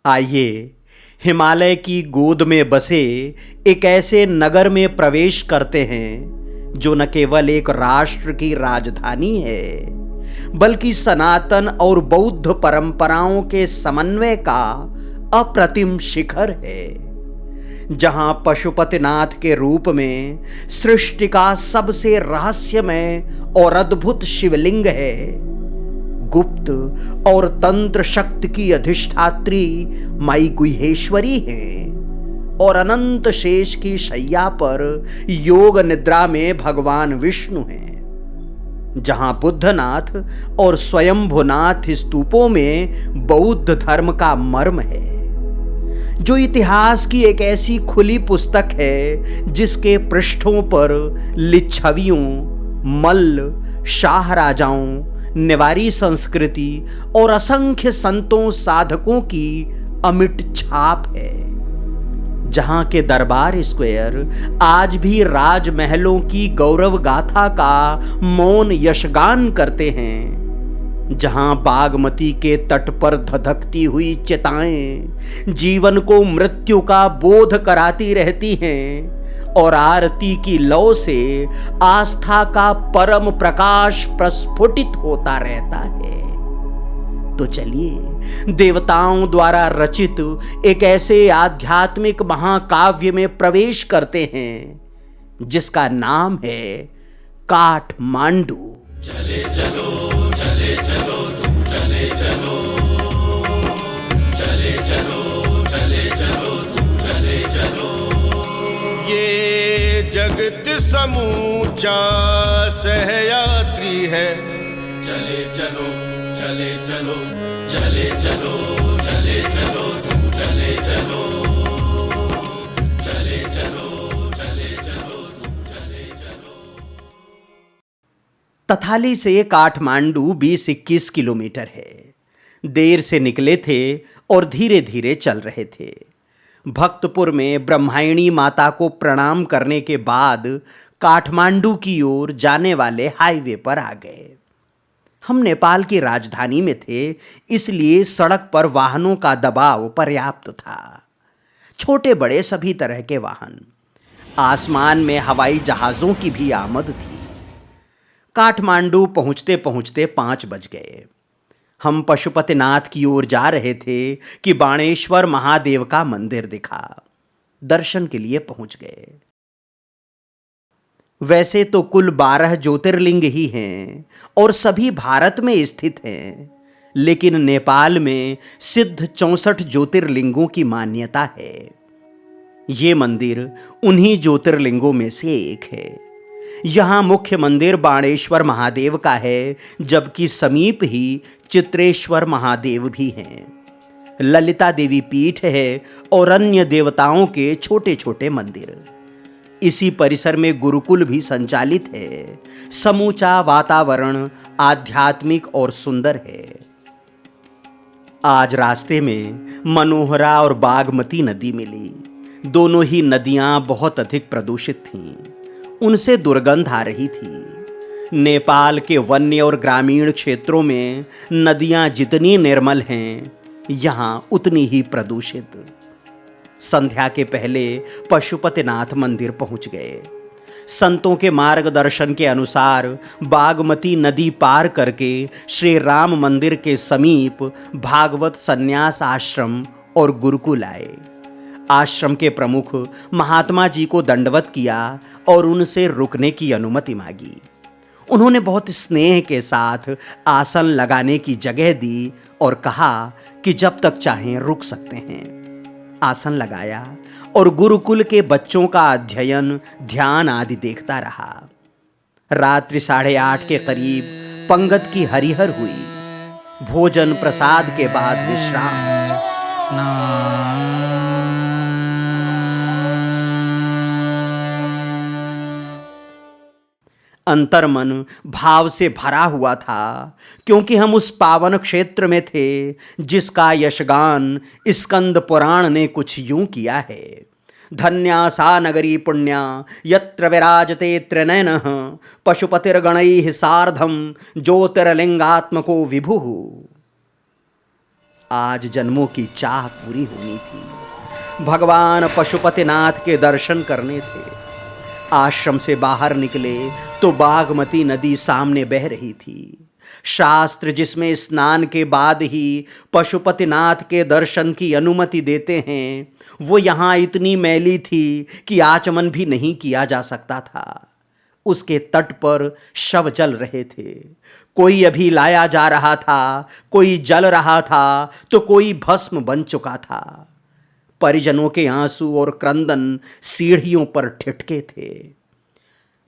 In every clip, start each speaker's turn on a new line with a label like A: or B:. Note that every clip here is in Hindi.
A: आइए हिमालय की गोद में बसे एक ऐसे नगर में प्रवेश करते हैं जो न केवल एक राष्ट्र की राजधानी है बल्कि सनातन और बौद्ध परंपराओं के समन्वय का अप्रतिम शिखर है। जहां पशुपतिनाथ के रूप में सृष्टि का सबसे रहस्यमय और अद्भुत शिवलिंग है, गुप्त और तंत्र शक्ति की अधिष्ठात्री माई गुहेश्वरी हैं और अनंत शेष की शैया पर योग निद्रा में भगवान विष्णु हैं। जहां बुद्धनाथ और स्वयंभुनाथ स्तूपों में बौद्ध धर्म का मर्म है, जो इतिहास की एक ऐसी खुली पुस्तक है जिसके पृष्ठों पर लिच्छवियों, मल्ल, शाह राजाओं, नेवारी संस्कृति और असंख्य संतों साधकों की अमिट छाप है। जहां के दरबार स्क्वायर आज भी राजमहलों की गौरव गाथा का मौन यशगान करते हैं। जहां बागमती के तट पर धधकती हुई चिताएं जीवन को मृत्यु का बोध कराती रहती हैं और आरती की लौ से आस्था का परम प्रकाश प्रस्फुटित होता रहता है। तो चलिए देवताओं द्वारा रचित एक ऐसे आध्यात्मिक महाकाव्य में प्रवेश करते हैं जिसका नाम है काठमांडू।
B: चले चलो चले चलो तुम चले चलो, चले चलो चले चलो तुम चले चलो। ये जगत समूचा सहयात्री है। चले चलो चले चलो चले चलो चले चलो तुम चले चलो, चले चलो चले चलो तुम चले चलो।
A: तथाली से काठमांडू 20-21 किलोमीटर है। देर से निकले थे और धीरे धीरे चल रहे थे। भक्तपुर में ब्रह्मायणी माता को प्रणाम करने के बाद काठमांडू की ओर जाने वाले हाईवे पर आ गए। हम नेपाल की राजधानी में थे, इसलिए सड़क पर वाहनों का दबाव पर्याप्त था। छोटे बड़े सभी तरह के वाहन, आसमान में हवाई जहाज़ों की भी आमद थी। काठमांडू पहुंचते पहुंचते 5 बज गए। हम पशुपतिनाथ की ओर जा रहे थे कि बाणेश्वर महादेव का मंदिर दिखा। दर्शन के लिए पहुंच गए। वैसे तो कुल 12 ज्योतिर्लिंग ही हैं और सभी भारत में स्थित हैं, लेकिन नेपाल में सिद्ध 64 ज्योतिर्लिंगों की मान्यता है। ये मंदिर उन्हीं ज्योतिर्लिंगों में से एक है। यहाँ मुख्य मंदिर बाणेश्वर महादेव का है, जबकि समीप ही चित्रेश्वर महादेव भी हैं। ललिता देवी पीठ है और अन्य देवताओं के छोटे छोटे मंदिर। इसी परिसर में गुरुकुल भी संचालित है। समूचा वातावरण आध्यात्मिक और सुंदर है। आज रास्ते में मनोहरा और बागमती नदी मिली। दोनों ही नदियां बहुत अधिक प्रदूषित थीं। उनसे दुर्गंध आ रही थी। नेपाल के वन्य और ग्रामीण क्षेत्रों में नदियां जितनी निर्मल हैं, यहां उतनी ही प्रदूषित। संध्या के पहले पशुपतिनाथ मंदिर पहुंच गए। संतों के मार्गदर्शन के अनुसार बागमती नदी पार करके श्री राम मंदिर के समीप भागवत संन्यास आश्रम और गुरुकुल आए। आश्रम के प्रमुख महात्मा जी को दंडवत किया और उनसे रुकने की अनुमति मांगी। उन्होंने बहुत स्नेह के साथ आसन लगाने की जगह दी और कहा कि जब तक चाहें रुक सकते हैं। आसन लगाया और गुरुकुल के बच्चों का अध्ययन, ध्यान आदि देखता रहा। रात्रि 8:30 के करीब पंगत की हरिहर हुई। भोजन प्रसाद के बाद विश्राम। अंतर्मन भाव से भरा हुआ था, क्योंकि हम उस पावन क्षेत्र में थे जिसका यशगान स्कंद पुराण ने कुछ यूं किया है। धन्या सा नगरी पुण्या यत्र विराजते त्रिनयनः पशुपतिर्गणैः सार्धं ज्योतिर्लिंगात्मको विभुः। आज जन्मों की चाह पूरी होनी थी। भगवान पशुपतिनाथ के दर्शन करने थे। आश्रम से बाहर निकले तो बागमती नदी सामने बह रही थी। शास्त्र जिसमें स्नान के बाद ही पशुपतिनाथ के दर्शन की अनुमति देते हैं, वो यहाँ इतनी मैली थी कि आचमन भी नहीं किया जा सकता था। उसके तट पर शव जल रहे थे। कोई अभी लाया जा रहा था, कोई जल रहा था, तो कोई भस्म बन चुका था। परिजनों के आंसू और क्रंदन सीढ़ियों पर ठिठके थे।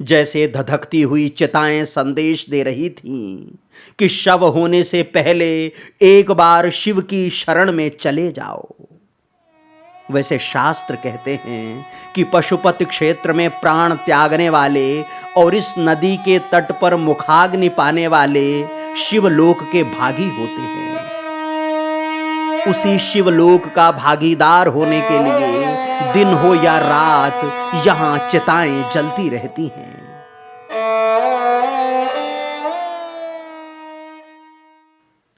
A: जैसे धधकती हुई चिताएं संदेश दे रही थीं कि शव होने से पहले एक बार शिव की शरण में चले जाओ। वैसे शास्त्र कहते हैं कि पशुपति क्षेत्र में प्राण त्यागने वाले और इस नदी के तट पर मुखाग्नि पाने वाले शिवलोक के भागी होते हैं। उसी शिवलोक का भागीदार होने के लिए दिन हो या रात यहां चिताएं जलती रहती हैं।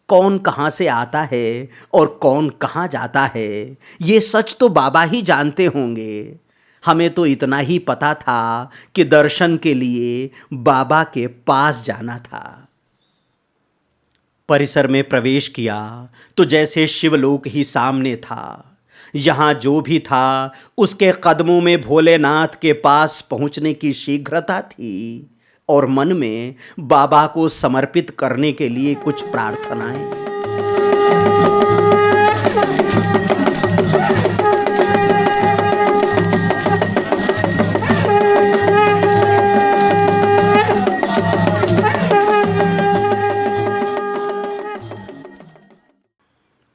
A: कौन कहां से आता है और कौन कहां जाता है, ये सच तो बाबा ही जानते होंगे। हमें तो इतना ही पता था कि दर्शन के लिए बाबा के पास जाना था। परिसर में प्रवेश किया तो जैसे शिवलोक ही सामने था। यहाँ जो भी था उसके कदमों में भोलेनाथ के पास पहुँचने की शीघ्रता थी और मन में बाबा को समर्पित करने के लिए कुछ प्रार्थनाएं।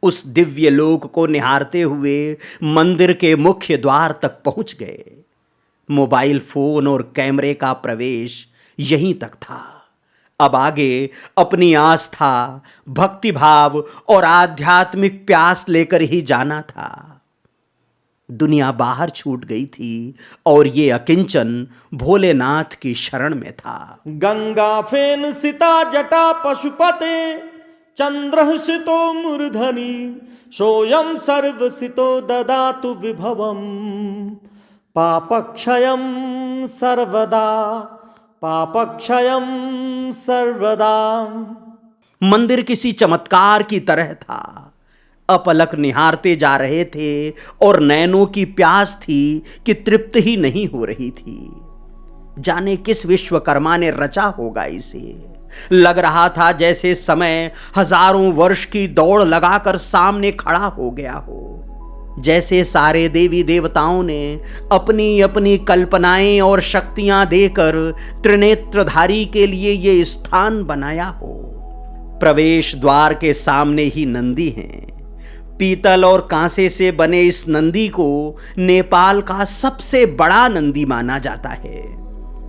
A: उस दिव्य लोक को निहारते हुए मंदिर के मुख्य द्वार तक पहुंच गए। मोबाइल फोन और कैमरे का प्रवेश यहीं तक था। अब आगे अपनी आस्था, भक्तिभाव और आध्यात्मिक प्यास लेकर ही जाना था। दुनिया बाहर छूट गई थी और ये अकिंचन भोलेनाथ की शरण में था।
C: गंगा फेन सिता जटा पशुपते चंद्रसितो मूर्धनि सोयम सर्वसितो ददातु विभवम पापक्षयम सर्वदा पापक्षयम सर्वदा।
A: मंदिर किसी चमत्कार की तरह था। अपलक निहारते जा रहे थे और नैनों की प्यास थी कि तृप्त ही नहीं हो रही थी। जाने किस विश्वकर्मा ने रचा होगा इसे। लग रहा था जैसे समय हजारों वर्ष की दौड़ लगाकर सामने खड़ा हो गया हो। जैसे सारे देवी देवताओं ने अपनी अपनी कल्पनाएं और शक्तियां देकर त्रिनेत्रधारी के लिए ये स्थान बनाया हो। प्रवेश द्वार के सामने ही नंदी हैं। पीतल और कांसे से बने इस नंदी को नेपाल का सबसे बड़ा नंदी माना जाता है।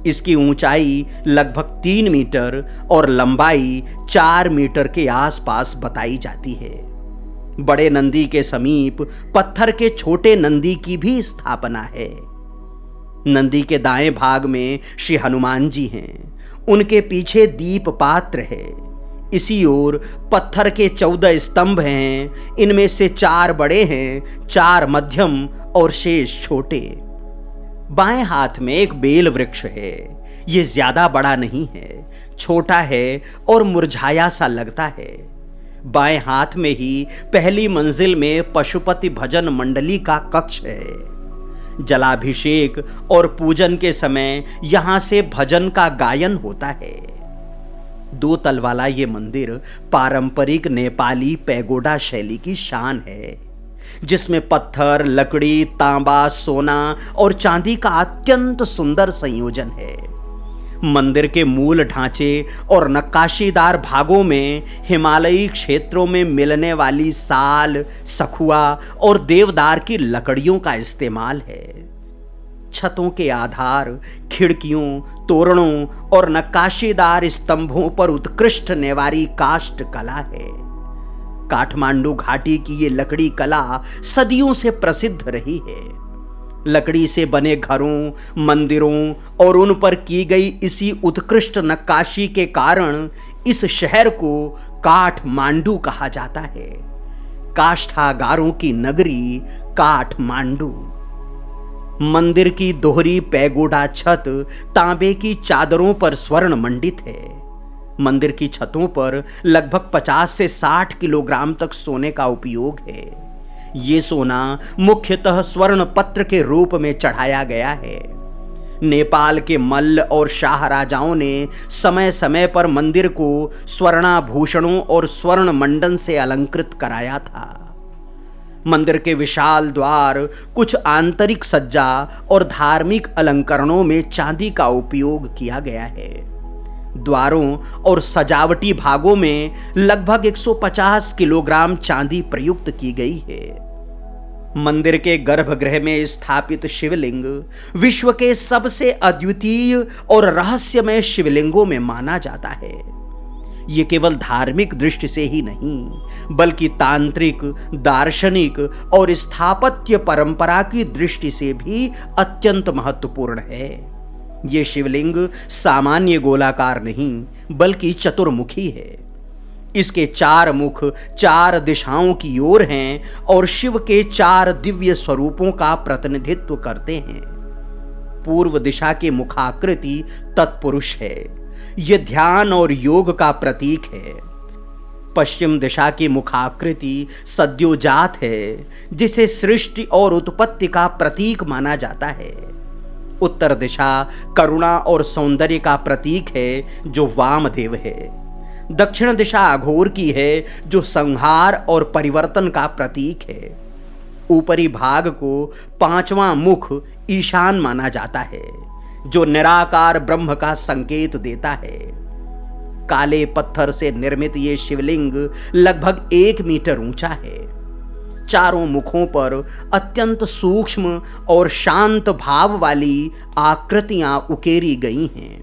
A: इसकी ऊंचाई लगभग 3 मीटर और लंबाई 4 मीटर के आसपास बताई जाती है। बड़े नंदी के समीप पत्थर के छोटे नंदी की भी स्थापना है। नंदी के दाएं भाग में श्री हनुमान जी हैं। उनके पीछे दीप पात्र है। इसी ओर पत्थर के 14 स्तंभ हैं। इनमें से 4 बड़े हैं, 4 मध्यम और शेष छोटे। बाएं हाथ में एक बेल वृक्ष है। ये ज्यादा बड़ा नहीं है, छोटा है और मुरझाया सा लगता है। बाएं हाथ में ही पहली मंजिल में पशुपति भजन मंडली का कक्ष है। जलाभिषेक और पूजन के समय यहां से भजन का गायन होता है। 2 तल वाला ये मंदिर पारंपरिक नेपाली पैगोडा शैली की शान है, जिसमें पत्थर, लकड़ी, तांबा, सोना और चांदी का अत्यंत सुंदर संयोजन है। मंदिर के मूल ढांचे और नक्काशीदार भागों में हिमालयी क्षेत्रों में मिलने वाली साल, सखुआ और देवदार की लकड़ियों का इस्तेमाल है। छतों के आधार, खिड़कियों, तोरणों और नक्काशीदार स्तंभों पर उत्कृष्ट नेवारी काष्ठ कला है। काठमांडू घाटी की ये लकड़ी कला सदियों से प्रसिद्ध रही है। लकड़ी से बने घरों, मंदिरों और उन पर की गई इसी उत्कृष्ट नक्काशी के कारण इस शहर को काठमांडू कहा जाता है। काष्ठागारों की नगरी काठमांडू। मंदिर की दोहरी पैगोडा छत तांबे की चादरों पर स्वर्ण मंडित है। मंदिर की छतों पर लगभग 50 से 60 किलोग्राम तक सोने का उपयोग है। ये सोना मुख्यतः स्वर्ण पत्र के रूप में चढ़ाया गया है। नेपाल के मल्ल और शाह राजाओं ने समय समय पर मंदिर को स्वर्णाभूषणों और स्वर्ण मंडन से अलंकृत कराया था। मंदिर के विशाल द्वार, कुछ आंतरिक सज्जा और धार्मिक अलंकरणों में चांदी का उपयोग किया गया है। द्वारों और सजावटी भागों में लगभग 150 किलोग्राम चांदी प्रयुक्त की गई है। मंदिर के गर्भगृह में स्थापित शिवलिंग विश्व के सबसे अद्वितीय और रहस्यमय शिवलिंगों में माना जाता है। ये केवल धार्मिक दृष्टि से ही नहीं, बल्कि तांत्रिक, दार्शनिक और स्थापत्य परंपरा की दृष्टि से भी अत्यंत महत्वपूर्ण है। ये शिवलिंग सामान्य गोलाकार नहीं, बल्कि चतुर्मुखी है। इसके 4 मुख 4 दिशाओं की ओर हैं और शिव के 4 दिव्य स्वरूपों का प्रतिनिधित्व करते हैं। पूर्व दिशा की मुखाकृति तत्पुरुष है। यह ध्यान और योग का प्रतीक है। पश्चिम दिशा की मुखाकृति सद्योजात है, जिसे सृष्टि और उत्पत्ति का प्रतीक माना जाता है। उत्तर दिशा करुणा और सौंदर्य का प्रतीक है, जो वामदेव है। दक्षिण दिशा अघोर की है, जो संहार और परिवर्तन का प्रतीक है। ऊपरी भाग को 5वां मुख ईशान माना जाता है, जो निराकार ब्रह्म का संकेत देता है। काले पत्थर से निर्मित ये शिवलिंग लगभग 1 मीटर ऊंचा है। चारों मुखों पर अत्यंत सूक्ष्म और शांत भाव वाली आकृतियां उकेरी गई हैं।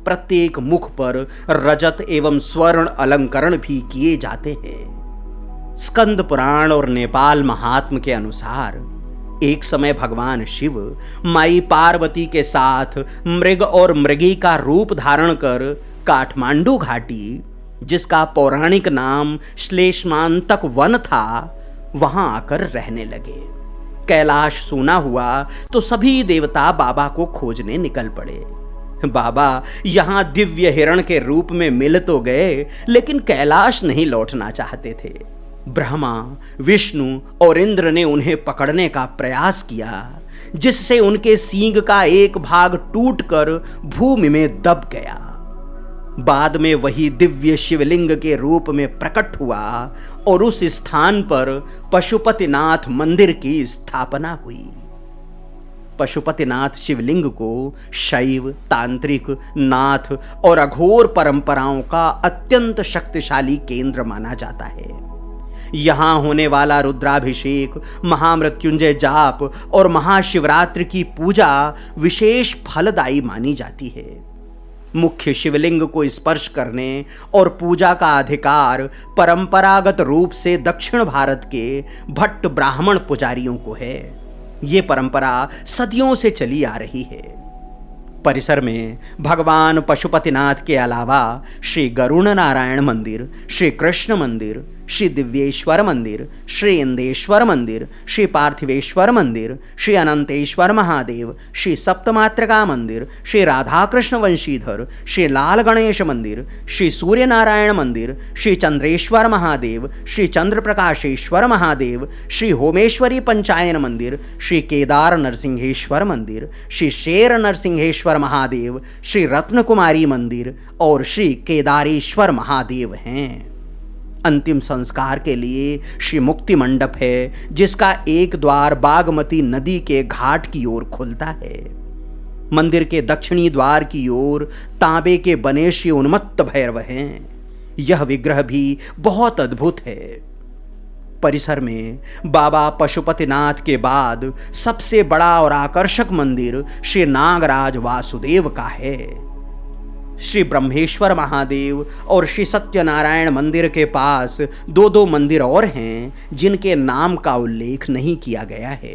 A: प्रत्येक मुख पर रजत एवं स्वर्ण अलंकरण भी किए जाते हैं। स्कंद पुराण और नेपाल महात्म के अनुसार एक समय भगवान शिव माई पार्वती के साथ मृग और मृगी का रूप धारण कर काठमांडू घाटी, जिसका पौराणिक नाम श्लेष्मांतक वन था, वहां आकर रहने लगे। कैलाश सूना हुआ तो सभी देवता बाबा को खोजने निकल पड़े। बाबा यहां दिव्य हिरण के रूप में मिल तो गए, लेकिन कैलाश नहीं लौटना चाहते थे। ब्रह्मा, विष्णु और इंद्र ने उन्हें पकड़ने का प्रयास किया, जिससे उनके सींग का एक भाग टूटकर भूमि में दब गया। बाद में वही दिव्य शिवलिंग के रूप में प्रकट हुआ और उस स्थान पर पशुपतिनाथ मंदिर की स्थापना हुई। पशुपतिनाथ शिवलिंग को शैव, तांत्रिक, नाथ और अघोर परंपराओं का अत्यंत शक्तिशाली केंद्र माना जाता है। यहां होने वाला रुद्राभिषेक, महामृत्युंजय जाप और महाशिवरात्रि की पूजा विशेष फलदायी मानी जाती है। मुख्य शिवलिंग को स्पर्श करने और पूजा का अधिकार परंपरागत रूप से दक्षिण भारत के भट्ट ब्राह्मण पुजारियों को है। ये परंपरा सदियों से चली आ रही है। परिसर में भगवान पशुपतिनाथ के अलावा श्री गरुण नारायण मंदिर, श्री कृष्ण मंदिर, श्री दिव्येश्वर मंदिर, श्री इंदेश्वर मंदिर, श्री पार्थिवेश्वर मंदिर, श्री अनंतेश्वर महादेव, श्री सप्तमात्रका मंदिर, श्री राधाकृष्ण वंशीधर, श्री लाल गणेश मंदिर, श्री सूर्य नारायण मंदिर, श्री चंद्रेश्वर महादेव, श्री चंद्रप्रकाशेश्वर महादेव, श्री होमेश्वरी पंचायन मंदिर, श्री केदार नरसिंहेश्वर मंदिर, श्री शेर नरसिंहेश्वर महादेव, श्री रत्नकुमारी मंदिर और श्री केदारेश्वर महादेव हैं। अंतिम संस्कार के लिए श्री मुक्ति मंडप है, जिसका एक द्वार बागमती नदी के घाट की ओर खुलता है। मंदिर के दक्षिणी द्वार की ओर तांबे के बने श्री उन्मत्त भैरव हैं। यह विग्रह भी बहुत अद्भुत है। परिसर में बाबा पशुपतिनाथ के बाद सबसे बड़ा और आकर्षक मंदिर श्री नागराज वासुदेव का है। श्री ब्रह्मेश्वर महादेव और श्री सत्यनारायण मंदिर के पास 2 मंदिर और हैं, जिनके नाम का उल्लेख नहीं किया गया है।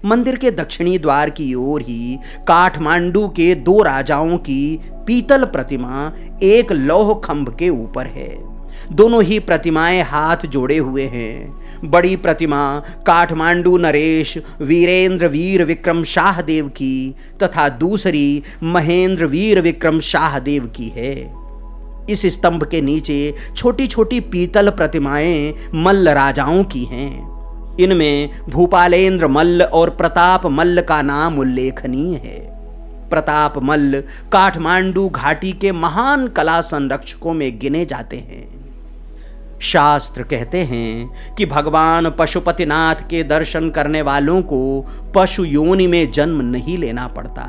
A: मंदिर के दक्षिणी द्वार की ओर ही काठमांडू के 2 राजाओं की पीतल प्रतिमा एक लौह खंभ के ऊपर है दोनों ही प्रतिमाएं हाथ जोड़े हुए हैं। बड़ी प्रतिमा काठमांडू नरेश वीरेंद्र वीर विक्रम शाहदेव की तथा दूसरी महेंद्र वीर विक्रम शाहदेव की है। इस स्तंभ के नीचे छोटी छोटी पीतल प्रतिमाएं मल्ल राजाओं की हैं। इनमें भूपालेंद्र मल्ल और प्रताप मल्ल का नाम उल्लेखनीय है। प्रताप मल्ल काठमांडू घाटी के महान कला संरक्षकों में गिने जाते हैं। शास्त्र कहते हैं कि भगवान पशुपतिनाथ के दर्शन करने वालों को पशु योनि में जन्म नहीं लेना पड़ता।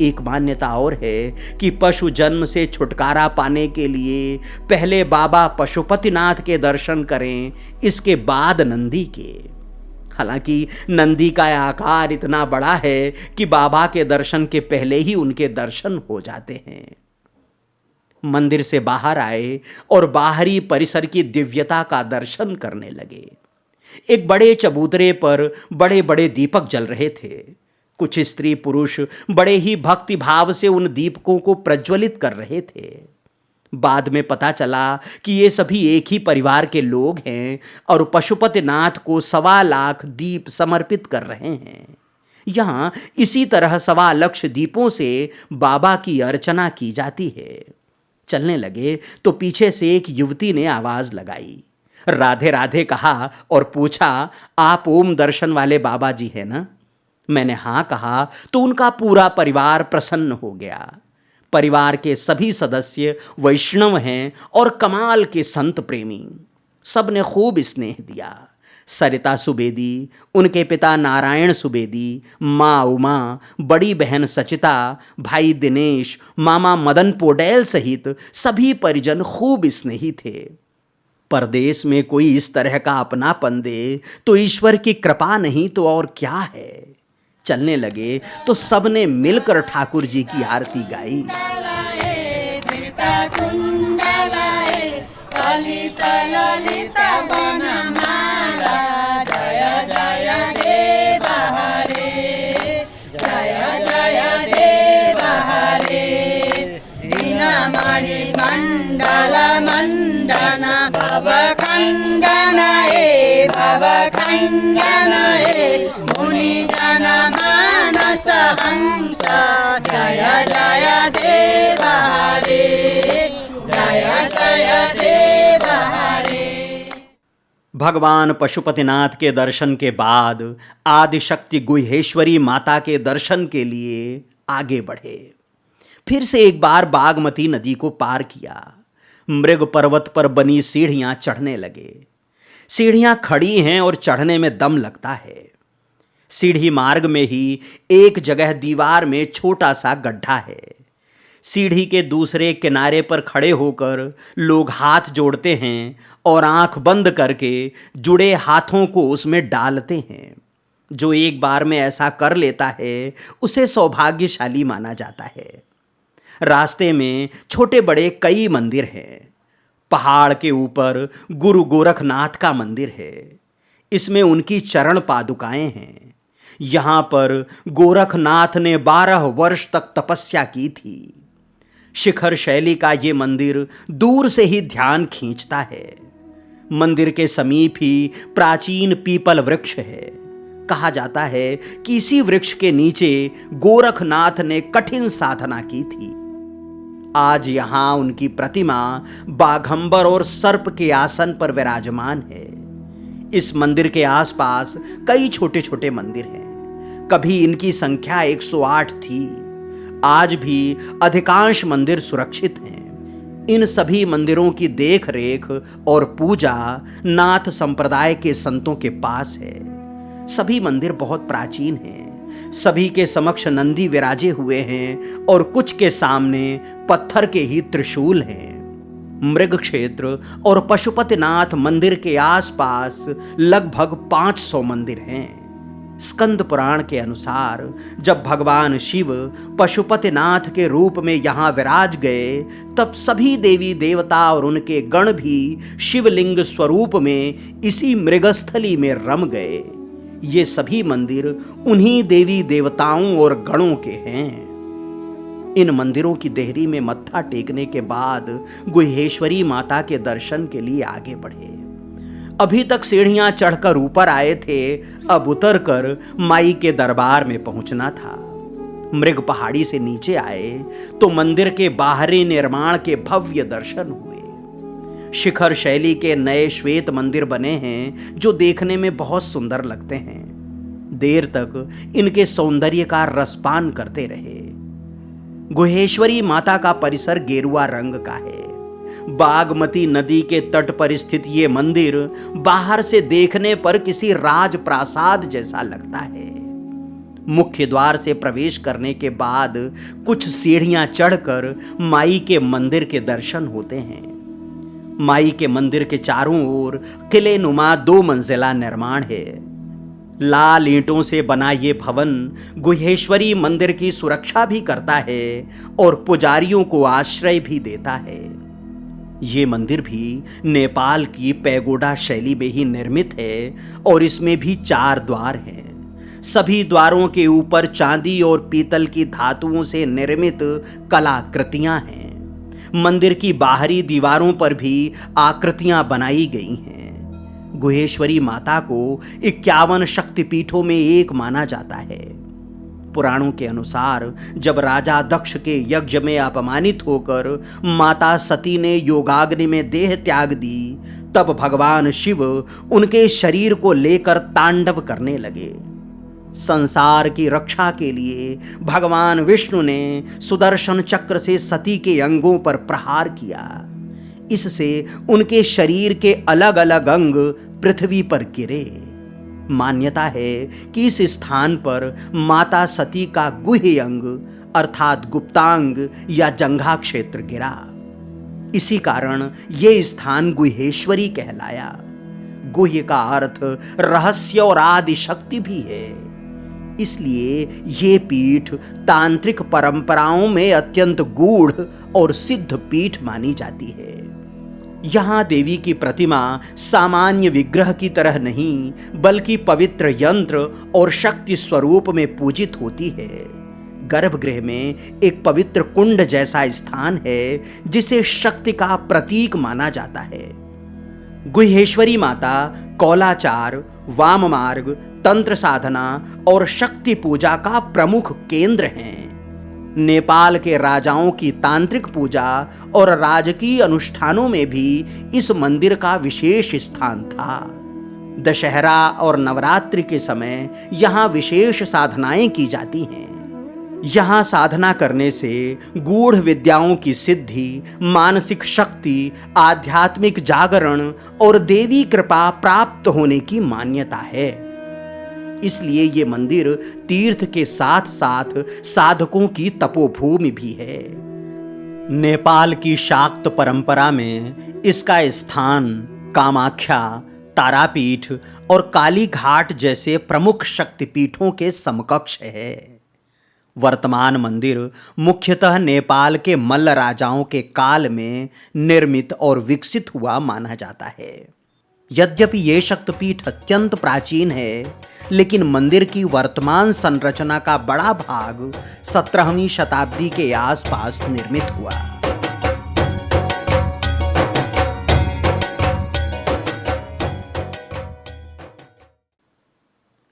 A: एक मान्यता और है कि पशु जन्म से छुटकारा पाने के लिए पहले बाबा पशुपतिनाथ के दर्शन करें, इसके बाद नंदी के। हालांकि नंदी का आकार इतना बड़ा है कि बाबा के दर्शन के पहले ही उनके दर्शन हो जाते हैं। मंदिर से बाहर आए और बाहरी परिसर की दिव्यता का दर्शन करने लगे। एक बड़े चबूतरे पर बड़े बड़े दीपक जल रहे थे। कुछ स्त्री पुरुष बड़े ही भक्ति भाव से उन दीपकों को प्रज्वलित कर रहे थे। बाद में पता चला कि ये सभी एक ही परिवार के लोग हैं और पशुपतिनाथ को 1.25 लाख दीप समर्पित कर रहे हैं। यहाँ इसी तरह 1.25 लाख दीपों से बाबा की अर्चना की जाती है। चलने लगे तो पीछे से एक युवती ने आवाज लगाई, राधे राधे कहा और पूछा, आप ओम दर्शन वाले बाबा जी हैं ना? मैंने हाँ कहा तो उनका पूरा परिवार प्रसन्न हो गया। परिवार के सभी सदस्य वैष्णव हैं और कमाल के संत प्रेमी। सबने खूब स्नेह दिया। सरिता सुबेदी, उनके पिता नारायण सुबेदी, माँ उमा, बड़ी बहन सचिता, भाई दिनेश, मामा मदन पोडेल सहित सभी परिजन खूब स्नेही थे। परदेश में कोई इस तरह का अपनापन दे तो ईश्वर की कृपा नहीं तो और क्या है। चलने लगे तो सबने मिलकर ठाकुर जी की आरती गाई।
D: जय जय देव हरे, जय जय देव हरे।
A: भगवान पशुपतिनाथ के दर्शन के बाद आदिशक्ति गुहेश्वरी माता के दर्शन के लिए आगे बढ़े। फिर से एक बार बागमती नदी को पार किया। मृग पर्वत पर बनी सीढ़ियां चढ़ने लगे। सीढ़ियां खड़ी हैं और चढ़ने में दम लगता है। सीढ़ी मार्ग में ही एक जगह दीवार में छोटा सा गड्ढा है। सीढ़ी के दूसरे किनारे पर खड़े होकर लोग हाथ जोड़ते हैं और आंख बंद करके जुड़े हाथों को उसमें डालते हैं। जो एक बार में ऐसा कर लेता है उसे सौभाग्यशाली माना जाता है। रास्ते में छोटे बड़े कई मंदिर हैं। पहाड़ के ऊपर गुरु गोरखनाथ का मंदिर है। इसमें उनकी चरण पादुकाएं हैं। यहाँ पर गोरखनाथ ने 12 वर्ष तक तपस्या की थी। शिखर शैली का ये मंदिर दूर से ही ध्यान खींचता है। मंदिर के समीप ही प्राचीन पीपल वृक्ष है। कहा जाता है कि इसी वृक्ष के नीचे गोरखनाथ ने कठिन साधना की थी। आज यहाँ उनकी प्रतिमा बाघंबर और सर्प के आसन पर विराजमान है। इस मंदिर के आसपास कई छोटे छोटे मंदिर हैं। कभी इनकी संख्या 108 थी। आज भी अधिकांश मंदिर सुरक्षित हैं। इन सभी मंदिरों की देख रेख और पूजा नाथ संप्रदाय के संतों के पास है। सभी मंदिर बहुत प्राचीन हैं। सभी के समक्ष नंदी विराजे हुए हैं और कुछ के सामने पत्थर के ही त्रिशूल हैं। मृग क्षेत्र और पशुपतिनाथ मंदिर के आसपास लगभग 500 मंदिर हैं। स्कंद पुराण के अनुसार जब भगवान शिव पशुपतिनाथ के रूप में यहाँ विराज गए तब सभी देवी देवता और उनके गण भी शिवलिंग स्वरूप में इसी मृगस्थली में रम गए। ये सभी मंदिर उन्हीं देवी देवताओं और गणों के हैं। इन मंदिरों की देहरी में मत्था टेकने के बाद गुहेश्वरी माता के दर्शन के लिए आगे बढ़े। अभी तक सीढ़ियां चढ़कर ऊपर आए थे, अब उतरकर माई के दरबार में पहुंचना था। मृग पहाड़ी से नीचे आए तो मंदिर के बाहरी निर्माण के भव्य दर्शन हुए। शिखर शैली के नए श्वेत मंदिर बने हैं जो देखने में बहुत सुंदर लगते हैं। देर तक इनके सौंदर्य का रसपान करते रहे। गुहेश्वरी माता का परिसर गेरुआ रंग का है। बागमती नदी के तट पर स्थित ये मंदिर बाहर से देखने पर किसी राजप्रासाद जैसा लगता है। मुख्य द्वार से प्रवेश करने के बाद कुछ सीढ़ियां चढ़कर माई के मंदिर के दर्शन होते हैं। माई के मंदिर के चारों ओर किले नुमा 2 मंजिला निर्माण है। लाल ईंटों से बना ये भवन गुहेश्वरी मंदिर की सुरक्षा भी करता है और पुजारियों को आश्रय भी देता है। ये मंदिर भी नेपाल की पैगोडा शैली में ही निर्मित है और इसमें भी 4 द्वार हैं। सभी द्वारों के ऊपर चांदी और पीतल की धातुओं से निर्मित कलाकृतियां हैं। मंदिर की बाहरी दीवारों पर भी आकृतियां बनाई गई हैं। गुहेश्वरी माता को 51 शक्तिपीठों में एक माना जाता है। पुराणों के अनुसार जब राजा दक्ष के यज्ञ में अपमानित होकर माता सती ने योगाग्नि में देह त्याग दी, तब भगवान शिव उनके शरीर को लेकर तांडव करने लगे। संसार की रक्षा के लिए भगवान विष्णु ने सुदर्शन चक्र से सती के अंगों पर प्रहार किया। इससे उनके शरीर के अलग अलग अंग पृथ्वी पर गिरे। मान्यता है कि इस स्थान पर माता सती का गुह्य अंग अर्थात गुप्तांग या जंघा क्षेत्र गिरा। इसी कारण ये स्थान गुहेश्वरी कहलाया। गुह्य का अर्थ रहस्य और आदि शक्ति भी है। इसलिए ये पीठ तांत्रिक परंपराओं में अत्यंत गूढ़ और सिद्ध पीठ मानी जाती है। यहाँ देवी की प्रतिमा सामान्य विग्रह की तरह नहीं बल्कि पवित्र यंत्र और शक्ति स्वरूप में पूजित होती है। गर्भगृह में एक पवित्र कुंड जैसा स्थान है जिसे शक्ति का प्रतीक माना जाता है। गुहेश्वरी माता कौलाचार, वाम मार्ग, तंत्र साधना और शक्ति पूजा का प्रमुख केंद्र हैं। नेपाल के राजाओं की तांत्रिक पूजा और राजकीय अनुष्ठानों में भी इस मंदिर का विशेष स्थान था। दशहरा और नवरात्रि के समय यहाँ विशेष साधनाएं की जाती हैं। यहाँ साधना करने से गूढ़ विद्याओं की सिद्धि, मानसिक शक्ति, आध्यात्मिक जागरण और देवी कृपा प्राप्त होने की मान्यता है। इसलिए ये मंदिर तीर्थ के साथ साथ साधकों की तपोभूमि भी है। नेपाल की शाक्त परंपरा में इसका स्थान कामाख्या, तारापीठ और काली घाट जैसे प्रमुख शक्तिपीठों के समकक्ष है। वर्तमान मंदिर मुख्यतः नेपाल के मल्ल राजाओं के काल में निर्मित और विकसित हुआ माना जाता है। यद्यपि ये शक्तिपीठ अत्यंत प्राचीन है, लेकिन मंदिर की वर्तमान संरचना का बड़ा भाग 17वीं शताब्दी के आसपास निर्मित हुआ।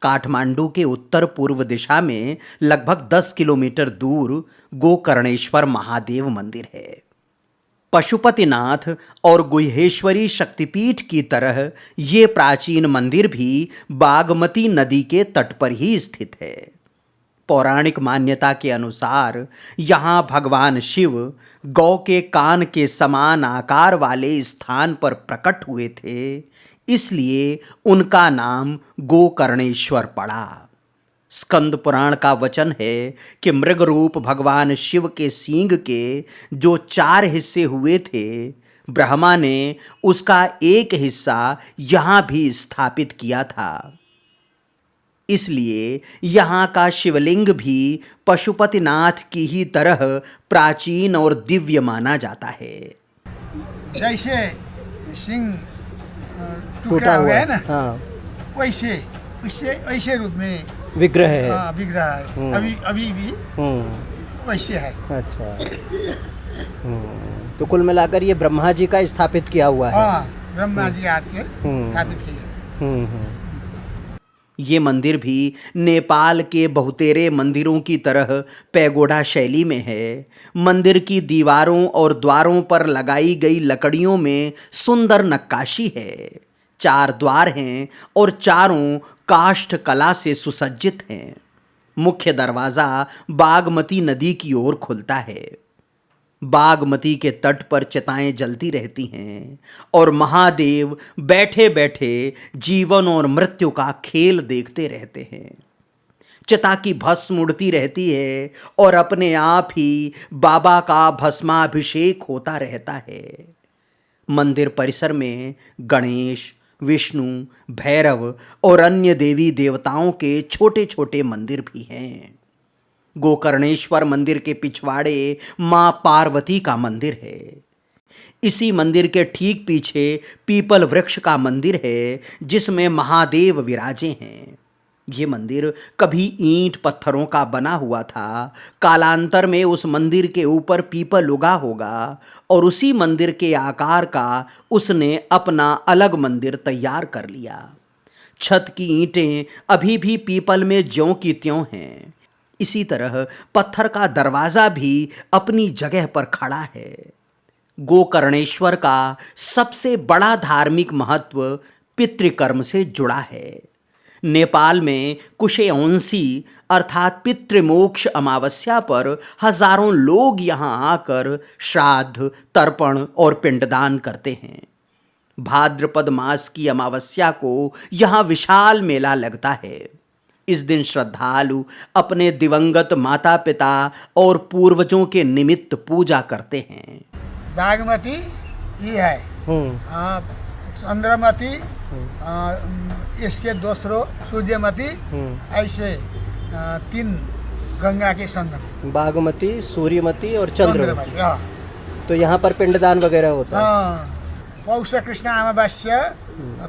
A: काठमांडू के उत्तर पूर्व दिशा में लगभग 10 किलोमीटर दूर गोकर्णेश्वर महादेव मंदिर है। पशुपतिनाथ और गुहेश्वरी शक्तिपीठ की तरह ये प्राचीन मंदिर भी बागमती नदी के तट पर ही स्थित है। पौराणिक मान्यता के अनुसार यहाँ भगवान शिव गौ के कान के समान आकार वाले स्थान पर प्रकट हुए थे, इसलिए उनका नाम गोकर्णेश्वर पड़ा। स्कंद पुराण का वचन है कि मृग रूप भगवान शिव के सींग के जो 4 हिस्से हुए थे, ब्रह्मा ने उसका एक हिस्सा यहाँ भी स्थापित किया था। इसलिए यहाँ का शिवलिंग भी पशुपतिनाथ की ही तरह प्राचीन और दिव्य माना जाता है।
E: जैसे सिंह टूटा हुआ है ना, वैसे ऐसे रूप में
C: विग्रह है।
E: विग्रह है। अभी भी वैसे है।
F: अच्छा। तो कुल मिलाकर ये ब्रह्मा जी का स्थापित किया हुआ है।
E: हाँ, ब्रह्मा जी हाथ से स्थापित किए।
A: ये मंदिर भी नेपाल के बहुतेरे मंदिरों की तरह पैगोडा शैली में है। मंदिर की दीवारों और द्वारों पर लगाई गई लकड़ियों में सुंदर नक्काशी है। 4 द्वार हैं और चारों काष्ठ कला से सुसज्जित हैं। मुख्य दरवाज़ा बागमती नदी की ओर खुलता है। बागमती के तट पर चिताएं जलती रहती हैं और महादेव बैठे बैठे जीवन और मृत्यु का खेल देखते रहते हैं। चिता की भस्म उड़ती रहती है और अपने आप ही बाबा का भस्माभिषेक होता रहता है। मंदिर परिसर में गणेश, विष्णु, भैरव और अन्य देवी देवताओं के छोटे छोटे मंदिर भी हैं। गोकर्णेश्वर मंदिर के पिछवाड़े मां पार्वती का मंदिर है। इसी मंदिर के ठीक पीछे पीपल वृक्ष का मंदिर है जिसमें महादेव विराजे हैं। ये मंदिर कभी ईंट पत्थरों का बना हुआ था। कालांतर में उस मंदिर के ऊपर पीपल उगा होगा और उसी मंदिर के आकार का उसने अपना अलग मंदिर तैयार कर लिया। छत की ईंटें अभी भी पीपल में ज्यों की त्यों हैं। इसी तरह पत्थर का दरवाज़ा भी अपनी जगह पर खड़ा है। गोकर्णेश्वर का सबसे बड़ा धार्मिक महत्व पितृकर्म से जुड़ा है। नेपाल में कुशेऔंसी अर्थात पितृमोक्ष अमावस्या पर हजारों लोग यहाँ आकर श्राद्ध, तर्पण और पिंडदान करते हैं। भाद्रपद मास की अमावस्या को यहाँ विशाल मेला लगता है। इस दिन श्रद्धालु अपने दिवंगत माता पिता और पूर्वजों के निमित्त पूजा करते हैं।
E: बागमती ये है, चंद्रमती, इसके दूसरो सूर्यमती, ऐसे 3 गंगा के संगम।
F: बागमती, सूर्यमती और चंद्रमती।
E: हाँ।
F: तो यहाँ पर पिंडदान वगैरह होता है।
E: हाँ, पौष कृष्ण अमावस्या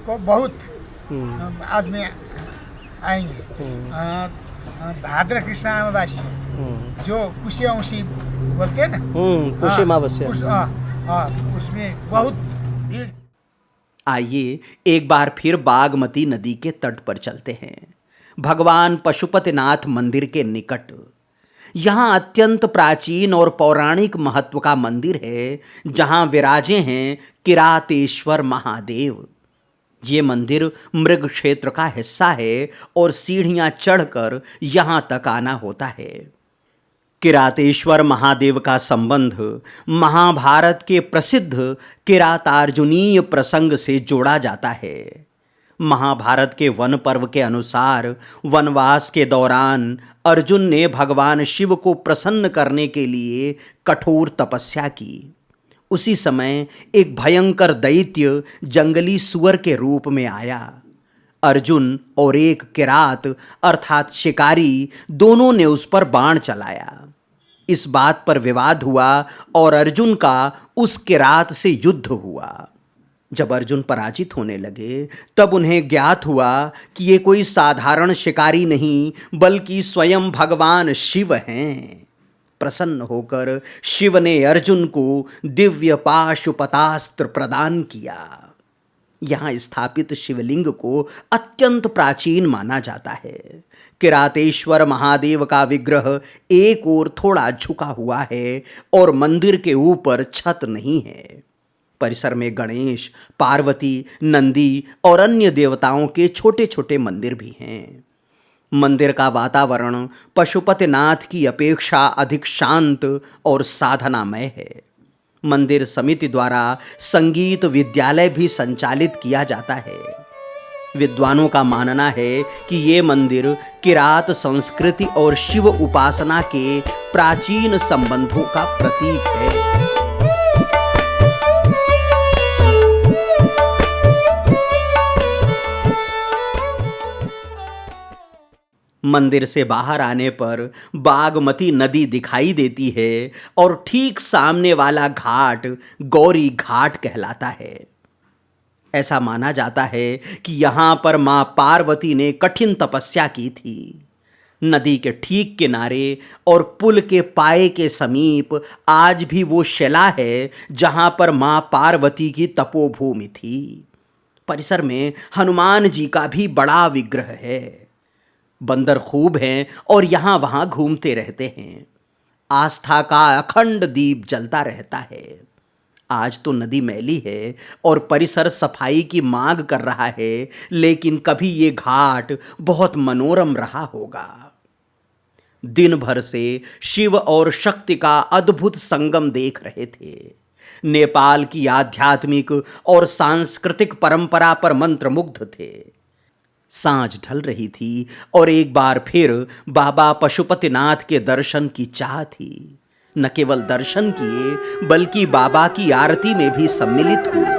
E: को बहुत आदमी आएंगे। भाद्र कृष्ण अमावस्या जो कुशेऔंसी बोलते हैं ना,
F: कुशे अमावस्या,
E: उसमें बहुत भीड़।
A: आइए एक बार फिर बागमती नदी के तट पर चलते हैं, भगवान पशुपतिनाथ मंदिर के निकट। यहाँ अत्यंत प्राचीन और पौराणिक महत्व का मंदिर है जहाँ विराजे हैं किरातेश्वर महादेव। ये मंदिर मृग क्षेत्र का हिस्सा है और सीढ़ियाँ चढ़कर यहाँ तक आना होता है। किरातेश्वर महादेव का संबंध महाभारत के प्रसिद्ध किरातार्जुनीय प्रसंग से जोड़ा जाता है। महाभारत के वन पर्व के अनुसार वनवास के दौरान अर्जुन ने भगवान शिव को प्रसन्न करने के लिए कठोर तपस्या की। उसी समय एक भयंकर दैत्य जंगली सुअर के रूप में आया। अर्जुन और एक किरात अर्थात शिकारी दोनों ने उस पर बाण चलाया। इस बात पर विवाद हुआ और अर्जुन का उस किरात से युद्ध हुआ। जब अर्जुन पराजित होने लगे तब उन्हें ज्ञात हुआ कि ये कोई साधारण शिकारी नहीं बल्कि स्वयं भगवान शिव हैं। प्रसन्न होकर शिव ने अर्जुन को दिव्य पाशुपतास्त्र प्रदान किया। यहाँ स्थापित शिवलिंग को अत्यंत प्राचीन माना जाता है। किरातेश्वर महादेव का विग्रह एक ओर थोड़ा झुका हुआ है और मंदिर के ऊपर छत नहीं है। परिसर में गणेश, पार्वती, नंदी और अन्य देवताओं के छोटे छोटे मंदिर भी हैं। मंदिर का वातावरण पशुपतिनाथ की अपेक्षा अधिक शांत और साधनामय है। मंदिर समिति द्वारा संगीत विद्यालय भी संचालित किया जाता है। विद्वानों का मानना है कि ये मंदिर किरात संस्कृति और शिव उपासना के प्राचीन संबंधों का प्रतीक है। मंदिर से बाहर आने पर बागमती नदी दिखाई देती है और ठीक सामने वाला घाट गौरी घाट कहलाता है। ऐसा माना जाता है कि यहाँ पर माँ पार्वती ने कठिन तपस्या की थी। नदी के ठीक किनारे और पुल के पाए के समीप आज भी वो शिला है जहां पर मां पार्वती की तपोभूमि थी। परिसर में हनुमान जी का भी बड़ा विग्रह है। बंदर खूब हैं और यहां वहां घूमते रहते हैं। आस्था का अखंड दीप जलता रहता है। आज तो नदी मैली है और परिसर सफाई की मांग कर रहा है, लेकिन कभी ये घाट बहुत मनोरम रहा होगा। दिन भर से शिव और शक्ति का अद्भुत संगम देख रहे थे। नेपाल की आध्यात्मिक और सांस्कृतिक परंपरा पर मंत्रमुग्ध थे। सांझ ढल रही थी और एक बार फिर बाबा पशुपतिनाथ के दर्शन की चाह थी। न केवल दर्शन किए बल्कि बाबा की आरती में भी सम्मिलित हुए।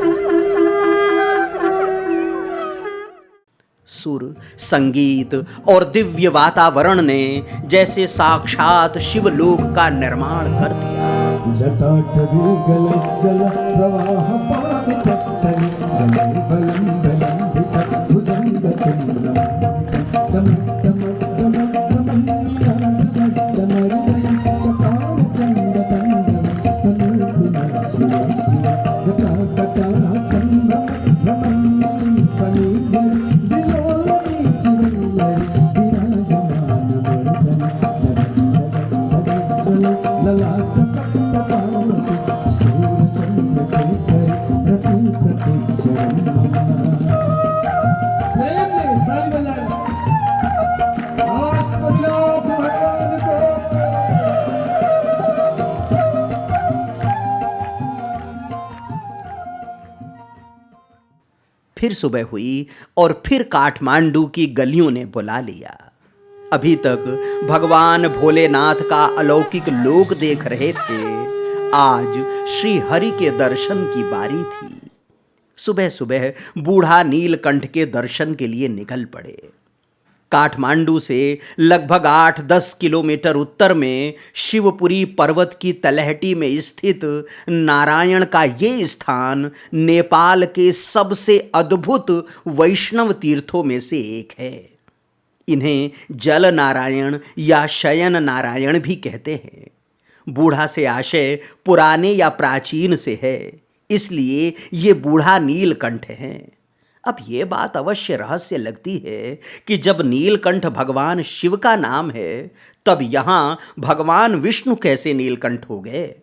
A: सुर, संगीत और दिव्य वातावरण ने जैसे साक्षात शिवलोक का निर्माण कर दिया। फिर सुबह हुई और फिर काठमांडू की गलियों ने बुला लिया। अभी तक भगवान भोलेनाथ का अलौकिक लोक देख रहे थे, आज श्री हरि के दर्शन की बारी थी। सुबह सुबह बूढ़ा नीलकंठ के दर्शन के लिए निकल पड़े। काठमांडू से लगभग 8-10 किलोमीटर उत्तर में शिवपुरी पर्वत की तलहटी में स्थित नारायण का ये स्थान नेपाल के सबसे अद्भुत वैष्णव तीर्थों में से एक है। इन्हें जल नारायण या शयन नारायण भी कहते हैं। बूढ़ा से आशय पुराने या प्राचीन से है, इसलिए ये बूढ़ा नीलकंठ है। अब ये बात अवश्य रहस्य लगती है कि जब नीलकंठ भगवान शिव का नाम है, तब यहाँ भगवान विष्णु कैसे नीलकंठ हो गए?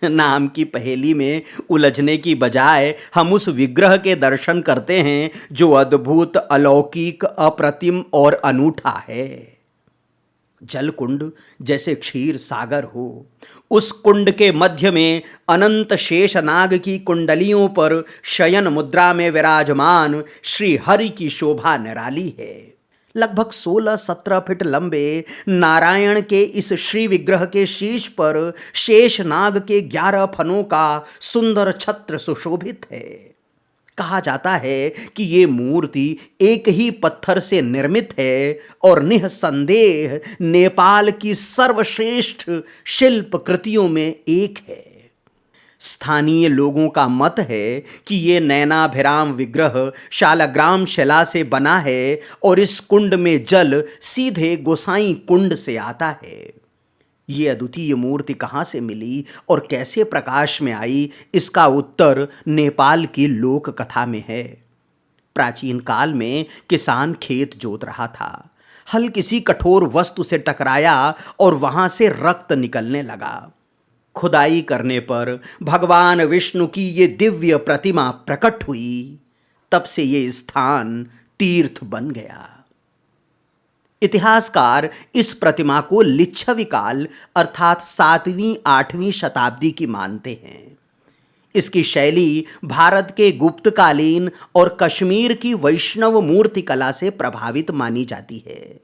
A: नाम की पहेली में उलझने की बजाय हम उस विग्रह के दर्शन करते हैं जो अद्भुत, अलौकिक, अप्रतिम और अनूठा है। जल कुंड जैसे क्षीर सागर हो, उस कुंड के मध्य में अनंत शेषनाग की कुंडलियों पर शयन मुद्रा में विराजमान श्री हरि की शोभा निराली है। लगभग 16-17 फीट लंबे नारायण के इस श्री विग्रह के शीश पर शेषनाग के 11 फनों का सुंदर छत्र सुशोभित है। कहा जाता है कि ये मूर्ति एक ही पत्थर से निर्मित है और निःसंदेह नेपाल की सर्वश्रेष्ठ शिल्प कृतियों में एक है। स्थानीय लोगों का मत है कि ये नैनाभिराम विग्रह शालग्राम शिला से बना है और इस कुंड में जल सीधे गोसाई कुंड से आता है। ये अद्वितीय मूर्ति कहाँ से मिली और कैसे प्रकाश में आई, इसका उत्तर नेपाल की लोक कथा में है। प्राचीन काल में किसान खेत जोत रहा था। हल किसी कठोर वस्तु से टकराया और वहां से रक्त निकलने लगा। खुदाई करने पर भगवान विष्णु की ये दिव्य प्रतिमा प्रकट हुई। तब से ये स्थान तीर्थ बन गया। इतिहासकार इस प्रतिमा को लिच्छवी काल अर्थात 7वीं-8वीं शताब्दी की मानते हैं। इसकी शैली भारत के गुप्तकालीन और कश्मीर की वैष्णव मूर्ति कला से प्रभावित मानी जाती है।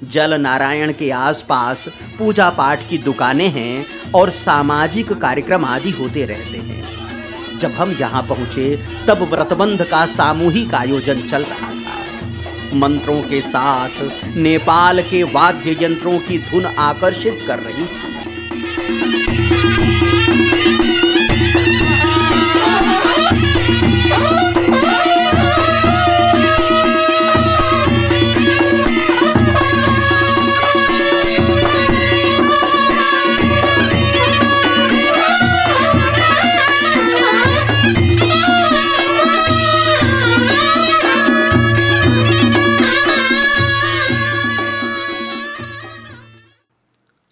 A: जल नारायण के आसपास पूजा पाठ की दुकानें हैं और सामाजिक कार्यक्रम आदि होते रहते हैं। जब हम यहां पहुंचे तब व्रतबंध का सामूहिक आयोजन चल रहा था। मंत्रों के साथ नेपाल के वाद्य यंत्रों की धुन आकर्षित कर रही थी।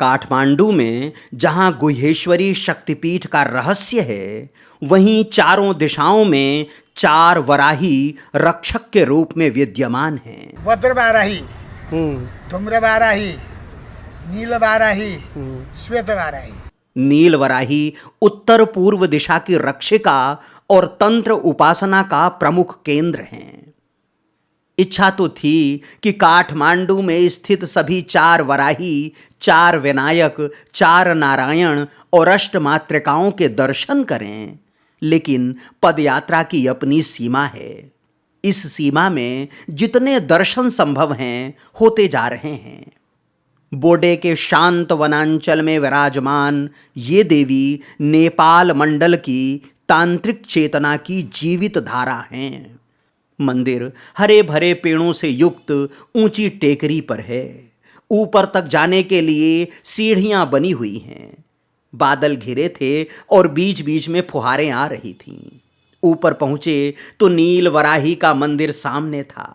A: काठमांडू में जहां गुहेश्वरी शक्तिपीठ का रहस्य है, वहीं चारों दिशाओं में 4 वराही रक्षक के रूप में विद्यमान हैं।
E: भद्र वाराही,
F: हम्म,
E: धूम्र वाराही, नील वाराही, श्वेत वाराही।
A: नील वराही उत्तर पूर्व दिशा की रक्षिका और तंत्र उपासना का प्रमुख केंद्र हैं। इच्छा तो थी कि काठमांडू में स्थित सभी 4 वराही, 4 विनायक, 4 नारायण और अष्टमातृकाओं के दर्शन करें, लेकिन पदयात्रा की अपनी सीमा है। इस सीमा में जितने दर्शन संभव हैं होते जा रहे हैं। बोडे के शांत वनांचल में विराजमान ये देवी नेपाल मंडल की तांत्रिक चेतना की जीवित धारा हैं। मंदिर हरे भरे पेड़ों से युक्त ऊंची टेकरी पर है। ऊपर तक जाने के लिए सीढ़ियां बनी हुई हैं। बादल घिरे थे और बीच बीच में फुहारें आ रही थीं। ऊपर पहुंचे तो नील वराही का मंदिर सामने था।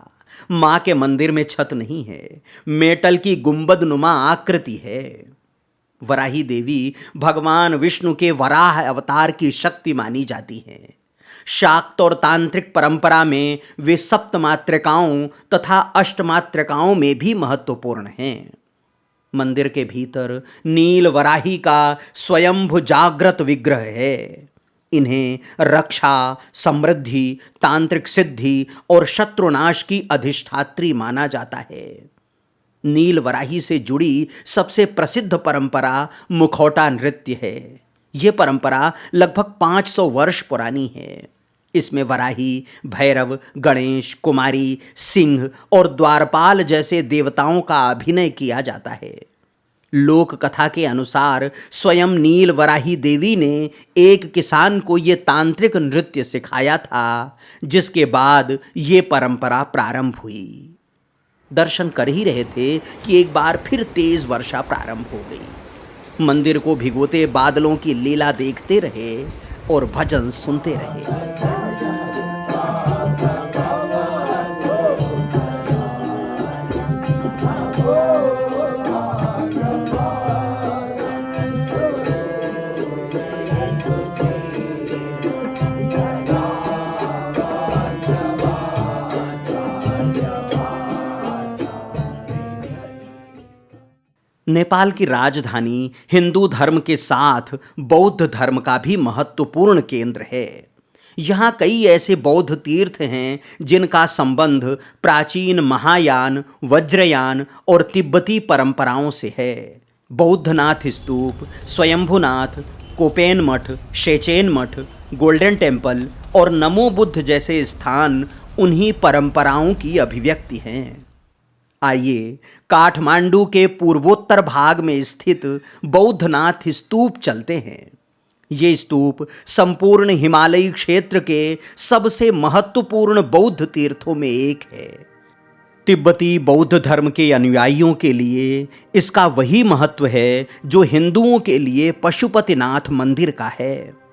A: मां के मंदिर में छत नहीं है, मेटल की गुंबद नुमा आकृति है। वराही देवी भगवान विष्णु के वराह अवतार की शक्ति मानी जाती है। शाक्त और तांत्रिक परंपरा में वे सप्तमात्रिकाओं तथा अष्टमात्रिकाओं में भी महत्वपूर्ण हैं। मंदिर के भीतर नील वराही का स्वयंभू जागृत विग्रह है। इन्हें रक्षा, समृद्धि, तांत्रिक सिद्धि और शत्रुनाश की अधिष्ठात्री माना जाता है। नील वराही से जुड़ी सबसे प्रसिद्ध परंपरा मुखौटा नृत्य है। यह परंपरा लगभग 500 वर्ष पुरानी है। इसमें वराही, भैरव, गणेश, कुमारी, सिंह और द्वारपाल जैसे देवताओं का अभिनय किया जाता है। लोक कथा के अनुसार स्वयं नील वराही देवी ने एक किसान को ये तांत्रिक नृत्य सिखाया था, जिसके बाद ये परंपरा प्रारंभ हुई। दर्शन कर ही रहे थे कि एक बार फिर तेज वर्षा प्रारंभ हो गई। मंदिर को भिगोते बादलों की लीला देखते रहे और भजन सुनते रहे। नेपाल की राजधानी हिंदू धर्म के साथ बौद्ध धर्म का भी महत्वपूर्ण केंद्र है। यहाँ कई ऐसे बौद्ध तीर्थ हैं जिनका संबंध प्राचीन महायान, वज्रयान और तिब्बती परंपराओं से है। बौद्धनाथ स्तूप, स्वयंभुनाथ, कोपेन मठ, शेचेन मठ, गोल्डन टेम्पल और नमो बुद्ध जैसे स्थान उन्हीं परंपराओं की अभिव्यक्ति हैं। आइए काठमांडू के पूर्वोत्तर भाग में स्थित बौद्धनाथ स्तूप चलते हैं। ये स्तूप संपूर्ण हिमालयी क्षेत्र के सबसे महत्वपूर्ण बौद्ध तीर्थों में एक है। तिब्बती बौद्ध धर्म के अनुयायियों के लिए इसका वही महत्व है जो हिंदुओं के लिए पशुपतिनाथ मंदिर का है।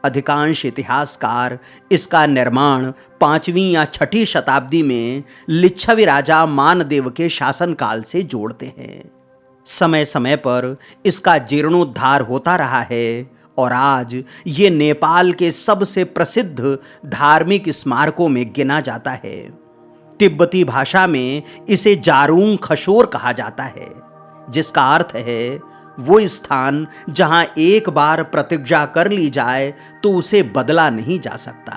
A: अधिकांश इतिहासकार इसका निर्माण 5वीं या 6ठी शताब्दी में लिच्छवी राजा मानदेव के शासनकाल से जोड़ते हैं। समय समय पर इसका जीर्णोद्धार होता रहा है और आज ये नेपाल के सबसे प्रसिद्ध धार्मिक स्मारकों में गिना जाता है। तिब्बती भाषा में इसे जारूंग खशोर कहा जाता है, जिसका अर्थ है वो स्थान जहां एक बार प्रतिज्ञा कर ली जाए तो उसे बदला नहीं जा सकता।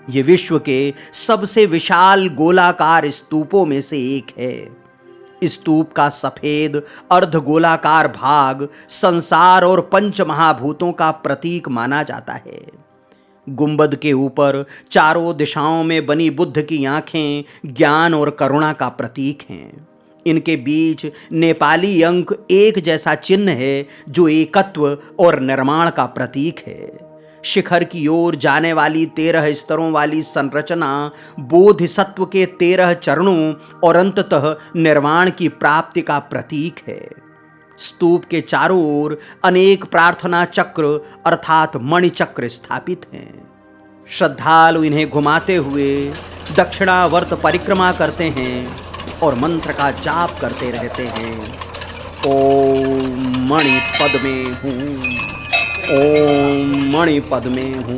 A: ये विश्व के सबसे विशाल गोलाकार स्तूपों में से एक है। स्तूप का सफेद अर्धगोलाकार भाग संसार और पंच महाभूतों का प्रतीक माना जाता है। गुंबद के ऊपर चारों दिशाओं में बनी बुद्ध की आंखें ज्ञान और करुणा का प्रतीक हैं। इनके बीच नेपाली अंक 1 जैसा चिन्ह है जो एकत्व और निर्माण का प्रतीक है। शिखर की ओर जाने वाली 13 स्तरों वाली संरचना बोधिसत्व के 13 चरणों और अंततः निर्वाण की प्राप्ति का प्रतीक है। स्तूप के चारों ओर अनेक प्रार्थना चक्र अर्थात मणिचक्र स्थापित हैं। श्रद्धालु इन्हें घुमाते हुए दक्षिणावर्त परिक्रमा करते हैं और मंत्र का जाप करते रहते हैं। ओम मणिपद में हूँ, ओम मणिपद में हूँ।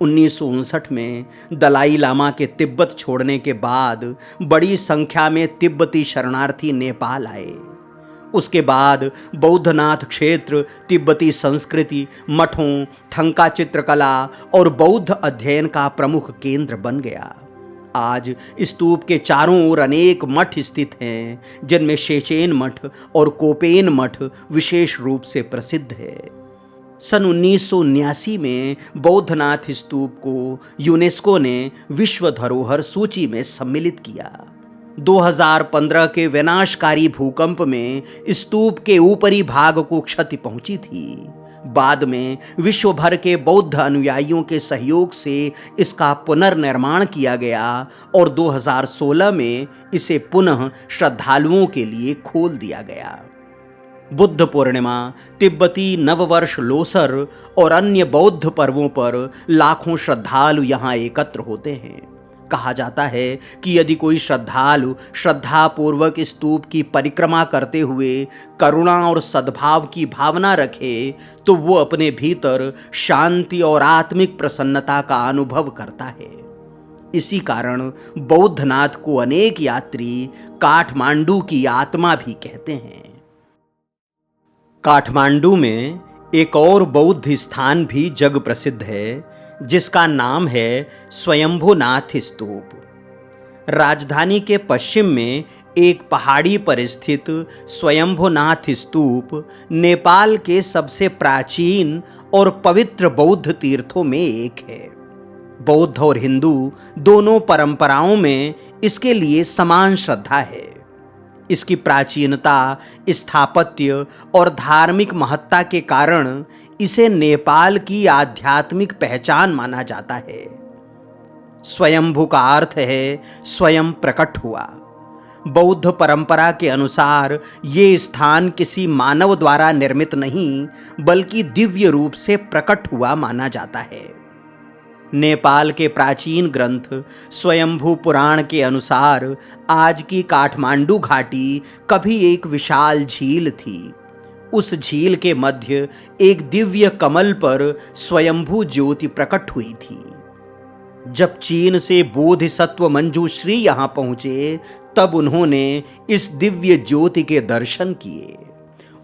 A: 1959 में दलाई लामा के तिब्बत छोड़ने के बाद बड़ी संख्या में तिब्बती शरणार्थी नेपाल आए। उसके बाद बौद्धनाथ क्षेत्र तिब्बती संस्कृति, मठों, थंका चित्रकला और बौद्ध अध्ययन का प्रमुख केंद्र बन गया। आज स्तूप के चारों ओर अनेक मठ स्थित हैं, जिनमें शेचेन मठ और कोपेन मठ विशेष रूप से प्रसिद्ध है। सन 1979 में बौद्धनाथ स्तूप को यूनेस्को ने विश्व धरोहर सूची में सम्मिलित किया। 2015 के विनाशकारी भूकंप में स्तूप के ऊपरी भाग को क्षति पहुंची थी। बाद में विश्व भर के बौद्ध अनुयायियों के सहयोग से इसका पुनर्निर्माण किया गया और 2016 में इसे पुनः श्रद्धालुओं के लिए खोल दिया गया। बुद्ध पूर्णिमा, तिब्बती नववर्ष लोसर और अन्य बौद्ध पर्वों पर लाखों श्रद्धालु यहाँ एकत्र होते हैं। कहा जाता है कि यदि कोई श्रद्धालु श्रद्धापूर्वक स्तूप की परिक्रमा करते हुए करुणा और सद्भाव की भावना रखे तो वो अपने भीतर शांति और आत्मिक प्रसन्नता का अनुभव करता है। इसी कारण बौद्धनाथ को अनेक यात्री काठमांडू की आत्मा भी कहते हैं। काठमांडू में एक और बौद्ध स्थान भी जग प्रसिद्ध है, जिसका नाम है स्वयंभुनाथ स्तूप। राजधानी के पश्चिम में एक पहाड़ी पर स्थित स्वयंभुनाथ स्तूप नेपाल के सबसे प्राचीन और पवित्र बौद्ध तीर्थों में एक है। बौद्ध और हिंदू दोनों परंपराओं में इसके लिए समान श्रद्धा है। इसकी प्राचीनता, स्थापत्य और धार्मिक महत्ता के कारण इसे नेपाल की आध्यात्मिक पहचान माना जाता है। स्वयंभू का अर्थ है स्वयं प्रकट हुआ। बौद्ध परंपरा के अनुसार ये स्थान किसी मानव द्वारा निर्मित नहीं, बल्कि दिव्य रूप से प्रकट हुआ माना जाता है। नेपाल के प्राचीन ग्रंथ स्वयंभू पुराण के अनुसार आज की काठमांडू घाटी कभी एक विशाल झील थी। उस झील के मध्य एक दिव्य कमल पर स्वयंभू ज्योति प्रकट हुई थी। जब चीन से बोधिसत्व मंजूश्री यहाँ पहुंचे तब उन्होंने इस दिव्य ज्योति के दर्शन किए।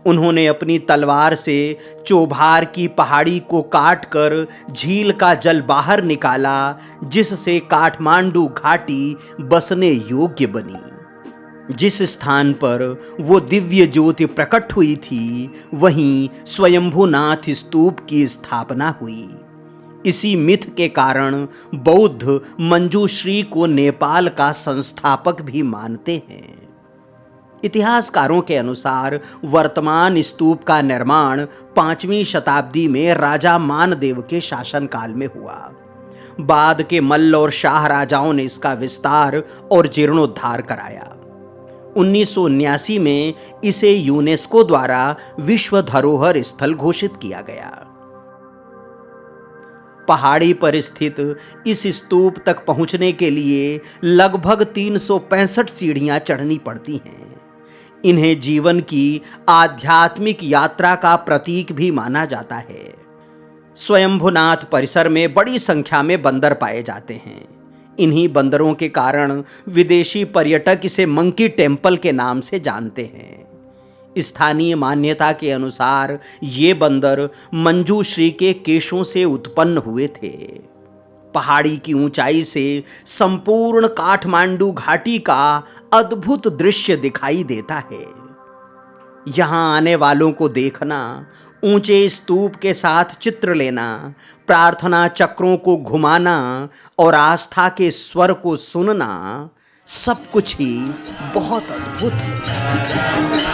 A: उन्होंने अपनी तलवार से चोभार की पहाड़ी को काटकर झील का जल बाहर निकाला, जिससे काठमांडू घाटी बसने योग्य बनी। जिस स्थान पर वो दिव्य ज्योति प्रकट हुई थी, वहीं स्वयंभुनाथ स्तूप की स्थापना हुई। इसी मिथ के कारण बौद्ध मंजूश्री को नेपाल का संस्थापक भी मानते हैं। इतिहासकारों के अनुसार वर्तमान स्तूप का निर्माण 5वीं शताब्दी में राजा मानदेव के शासनकाल में हुआ। बाद के मल्ल और शाह राजाओं ने इसका विस्तार और जीर्णोद्धार कराया। 1979 में इसे यूनेस्को द्वारा विश्व धरोहर स्थल घोषित किया गया। पहाड़ी पर स्थित इस स्तूप तक पहुंचने के लिए लगभग 365 सीढ़ियां चढ़नी पड़ती हैं। इन्हें जीवन की आध्यात्मिक यात्रा का प्रतीक भी माना जाता है। स्वयंभुनाथ परिसर में बड़ी संख्या में बंदर पाए जाते हैं। इन्हीं बंदरों के कारण विदेशी पर्यटक इसे मंकी टेम्पल के नाम से जानते हैं। स्थानीय मान्यता के अनुसार ये बंदर मंजूश्री के केशों से उत्पन्न हुए थे। पहाड़ी की ऊंचाई से संपूर्ण काठमांडू घाटी का अद्भुत दृश्य दिखाई देता है। यहां आने वालों को देखना, ऊंचे स्तूप के साथ चित्र लेना, प्रार्थना चक्रों को घुमाना और आस्था के स्वर को सुनना, सब कुछ ही बहुत अद्भुत है।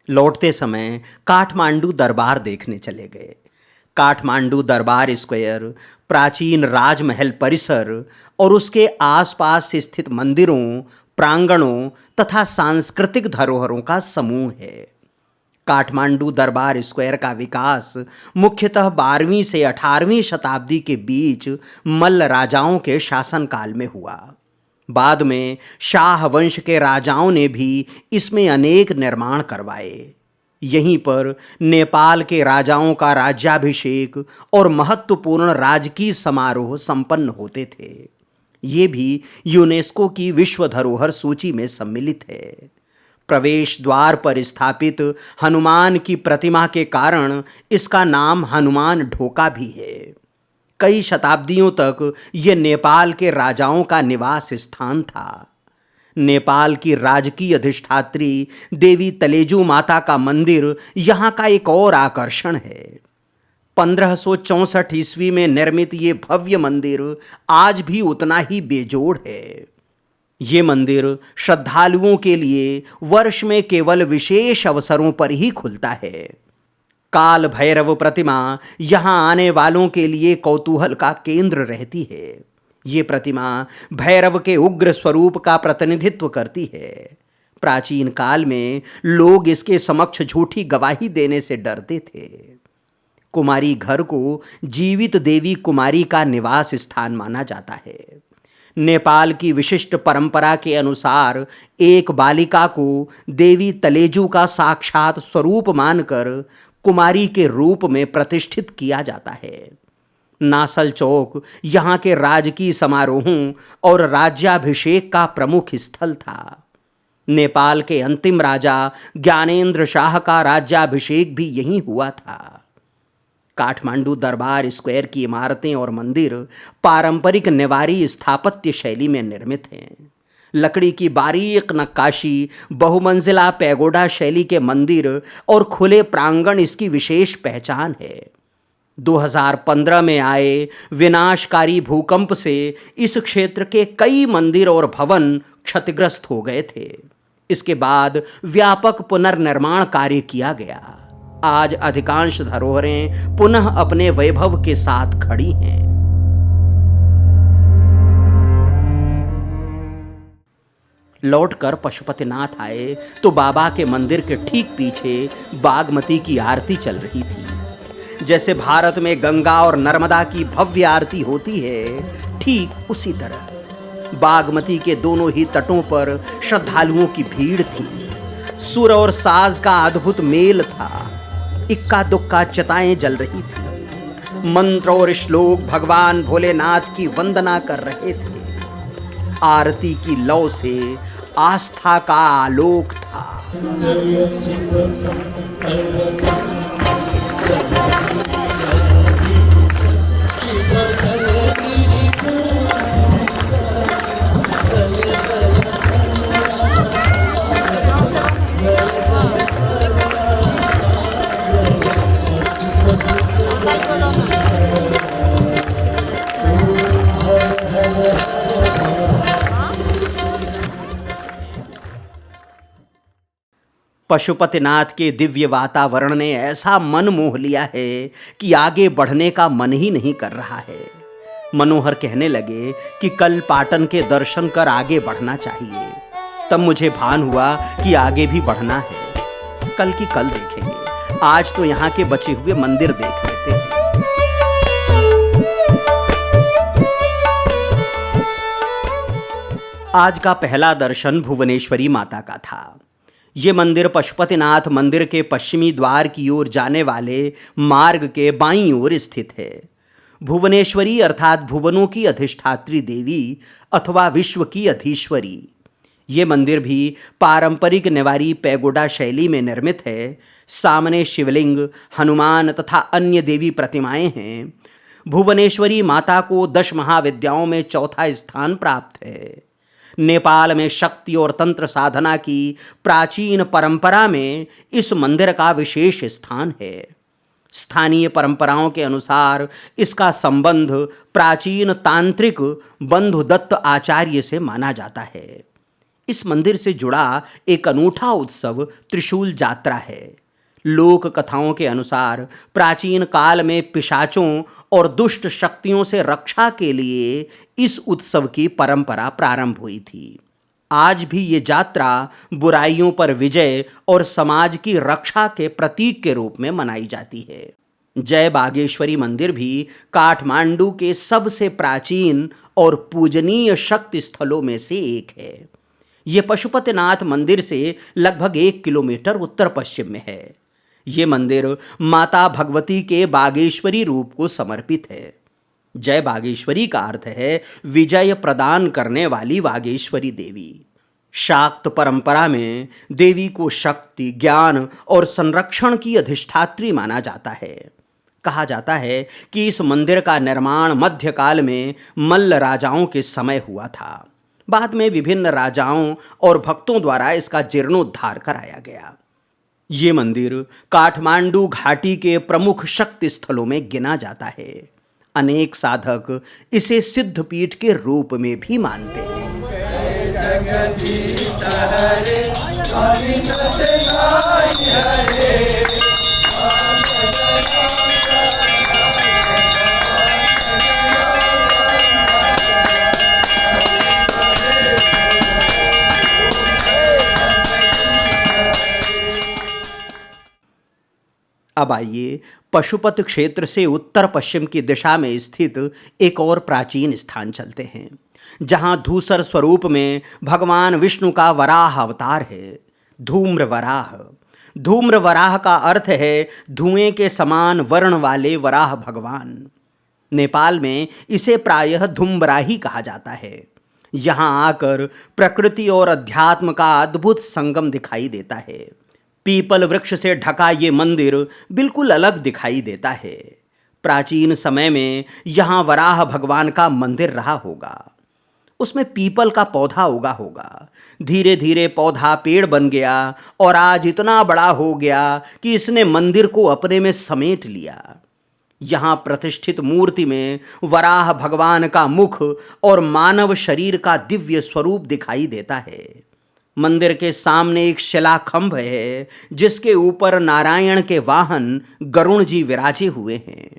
A: लौटते समय काठमांडू दरबार देखने चले गए। काठमांडू दरबार स्क्वायर, प्राचीन राजमहल परिसर और उसके आसपास स्थित मंदिरों, प्रांगणों तथा सांस्कृतिक धरोहरों का समूह है। काठमांडू दरबार स्क्वायर का विकास मुख्यतः 12वीं से 18वीं शताब्दी के बीच मल्ल राजाओं के शासनकाल में हुआ। बाद में शाह वंश के राजाओं ने भी इसमें अनेक निर्माण करवाए। यहीं पर नेपाल के राजाओं का राज्याभिषेक और महत्वपूर्ण राजकीय समारोह संपन्न होते थे। ये भी यूनेस्को की विश्व धरोहर सूची में सम्मिलित है। प्रवेश द्वार पर स्थापित हनुमान की प्रतिमा के कारण इसका नाम हनुमान ढोका भी है। कई शताब्दियों तक यह नेपाल के राजाओं का निवास स्थान था। नेपाल की राजकीय अधिष्ठात्री देवी तलेजू माता का मंदिर यहाँ का एक और आकर्षण है। 1564 ईस्वी में निर्मित ये भव्य मंदिर आज भी उतना ही बेजोड़ है। ये मंदिर श्रद्धालुओं के लिए वर्ष में केवल विशेष अवसरों पर ही खुलता है। काल भैरव प्रतिमा यहाँ आने वालों के लिए कौतूहल का केंद्र रहती है। ये प्रतिमा भैरव के उग्र स्वरूप का प्रतिनिधित्व करती है। प्राचीन काल में लोग इसके समक्ष झूठी गवाही देने से डरते थे। कुमारी घर को जीवित देवी कुमारी का निवास स्थान माना जाता है। नेपाल की विशिष्ट परंपरा के अनुसार एक बालिका को देवी तलेजू का साक्षात स्वरूप मानकर कुमारी के रूप में प्रतिष्ठित किया जाता है। नासल चौक यहाँ के राजकीय समारोहों और राज्याभिषेक का प्रमुख स्थल था। नेपाल के अंतिम राजा ज्ञानेंद्र शाह का राज्याभिषेक भी यहीं हुआ था। काठमांडू दरबार स्क्वायर की इमारतें और मंदिर पारंपरिक नेवारी स्थापत्य शैली में निर्मित हैं। लकड़ी की बारीक नक्काशी, बहुमंजिला पैगोडा शैली के मंदिर और खुले प्रांगण इसकी विशेष पहचान है। 2015 में आए विनाशकारी भूकंप से इस क्षेत्र के कई मंदिर और भवन क्षतिग्रस्त हो गए थे। इसके बाद व्यापक पुनर्निर्माण कार्य किया गया। आज अधिकांश धरोहरें पुनः अपने वैभव के साथ खड़ी हैं। लौटकर पशुपतिनाथ आए तो बाबा के मंदिर के ठीक पीछे बागमती की आरती चल रही थी। जैसे भारत में गंगा और नर्मदा की भव्य आरती होती है, ठीक उसी तरह बागमती के दोनों ही तटों पर श्रद्धालुओं की भीड़ थी। सुर और साज का अद्भुत मेल था। इक्का दुक्का चिताएं जल रही थी। मंत्र और श्लोक भगवान भोलेनाथ की वंदना कर रहे थे। आरती की लौ से आस्था का आलोक था। पशुपतिनाथ के दिव्य वातावरण ने ऐसा मन मोह लिया है कि आगे बढ़ने का मन ही नहीं कर रहा है। मनोहर कहने लगे कि कल पाटन के दर्शन कर आगे बढ़ना चाहिए। तब मुझे भान हुआ कि आगे भी बढ़ना है। कल की कल देखेंगे, आज तो यहाँ के बचे हुए मंदिर देख लेते हैं। आज का पहला दर्शन भुवनेश्वरी माता का था। ये मंदिर पशुपतिनाथ मंदिर के पश्चिमी द्वार की ओर जाने वाले मार्ग के बाईं ओर स्थित है। भुवनेश्वरी अर्थात भुवनों की अधिष्ठात्री देवी अथवा विश्व की अधीश्वरी। ये मंदिर भी पारंपरिक नेवारी पैगोडा शैली में निर्मित है। सामने शिवलिंग, हनुमान तथा अन्य देवी प्रतिमाएं हैं। भुवनेश्वरी माता को 10 महाविद्याओं में चौथा स्थान प्राप्त है। नेपाल में शक्ति और तंत्र साधना की प्राचीन परंपरा में इस मंदिर का विशेष स्थान है। स्थानीय परंपराओं के अनुसार इसका संबंध प्राचीन तांत्रिक बंधुदत्त आचार्य से माना जाता है। इस मंदिर से जुड़ा एक अनूठा उत्सव त्रिशूल यात्रा है। लोक कथाओं के अनुसार प्राचीन काल में पिशाचों और दुष्ट शक्तियों से रक्षा के लिए इस उत्सव की परंपरा प्रारंभ हुई थी। आज भी ये यात्रा बुराइयों पर विजय और समाज की रक्षा के प्रतीक के रूप में मनाई जाती है। जय बागेश्वरी मंदिर भी काठमांडू के सबसे प्राचीन और पूजनीय शक्ति स्थलों में से एक है। ये पशुपतिनाथ मंदिर से लगभग 1 किलोमीटर उत्तर पश्चिम में है। ये मंदिर माता भगवती के बागेश्वरी रूप को समर्पित है। जय बागेश्वरी का अर्थ है विजय प्रदान करने वाली बागेश्वरी देवी। शाक्त परंपरा में देवी को शक्ति, ज्ञान और संरक्षण की अधिष्ठात्री माना जाता है। कहा जाता है कि इस मंदिर का निर्माण मध्यकाल में मल्ल राजाओं के समय हुआ था। बाद में विभिन्न राजाओं और भक्तों द्वारा इसका जीर्णोद्धार कराया गया। ये मंदिर काठमांडू घाटी के प्रमुख शक्ति स्थलों में गिना जाता है। अनेक साधक इसे सिद्धपीठ के रूप में भी मानते हैं। अब आइए पशुपति क्षेत्र से उत्तर पश्चिम की दिशा में स्थित एक और प्राचीन स्थान चलते हैं, जहां धूसर स्वरूप में भगवान विष्णु का वराह अवतार है, धूम्र वराह। धूम्र वराह का अर्थ है धुएं के समान वर्ण वाले वराह भगवान। नेपाल में इसे प्रायः धुम्बराही कहा जाता है। यहाँ आकर प्रकृति और अध्यात्म का अद्भुत संगम दिखाई देता है। पीपल वृक्ष से ढका ये मंदिर बिल्कुल अलग दिखाई देता है। प्राचीन समय में यहाँ वराह भगवान का मंदिर रहा होगा। उसमें पीपल का पौधा उगा होगा। धीरे धीरे पौधा पेड़ बन गया और आज इतना बड़ा हो गया कि इसने मंदिर को अपने में समेट लिया। यहाँ प्रतिष्ठित मूर्ति में वराह भगवान का मुख और मानव शरीर का दिव्य स्वरूप दिखाई देता है। मंदिर के सामने एक शिलाखंभ है, जिसके ऊपर नारायण के वाहन गरुण जी विराजे हुए हैं।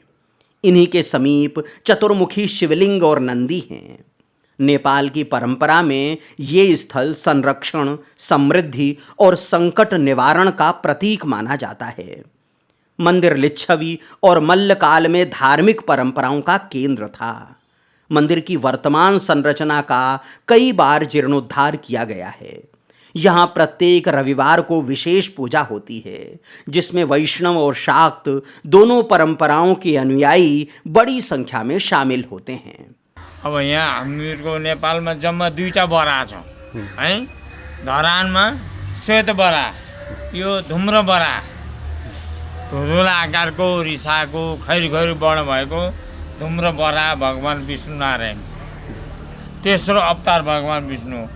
A: इन्हीं के समीप चतुर्मुखी शिवलिंग और नंदी हैं। नेपाल की परंपरा में ये स्थल संरक्षण, समृद्धि और संकट निवारण का प्रतीक माना जाता है। मंदिर लिच्छवी और मल्लकाल में धार्मिक परंपराओं का केंद्र था। मंदिर की वर्तमान संरचना का कई बार जीर्णोद्धार किया गया है। यहाँ प्रत्येक रविवार को विशेष पूजा होती है, जिसमें वैष्णव और शाक्त दोनों परंपराओं के अनुयायी बड़ी संख्या में शामिल होते हैं।
G: अब यहाँ हामीहरूको नेपालमा जम्मा 2टा बरा छ है। धरानमा श्वेत बरा, यो धुम्र बरा, धुला आकारको रिसाको खैर खैर वर्ण भएको धुम्र बरा भगवान विष्णु नारायण। तेस्रो अवतार भगवान विष्णु।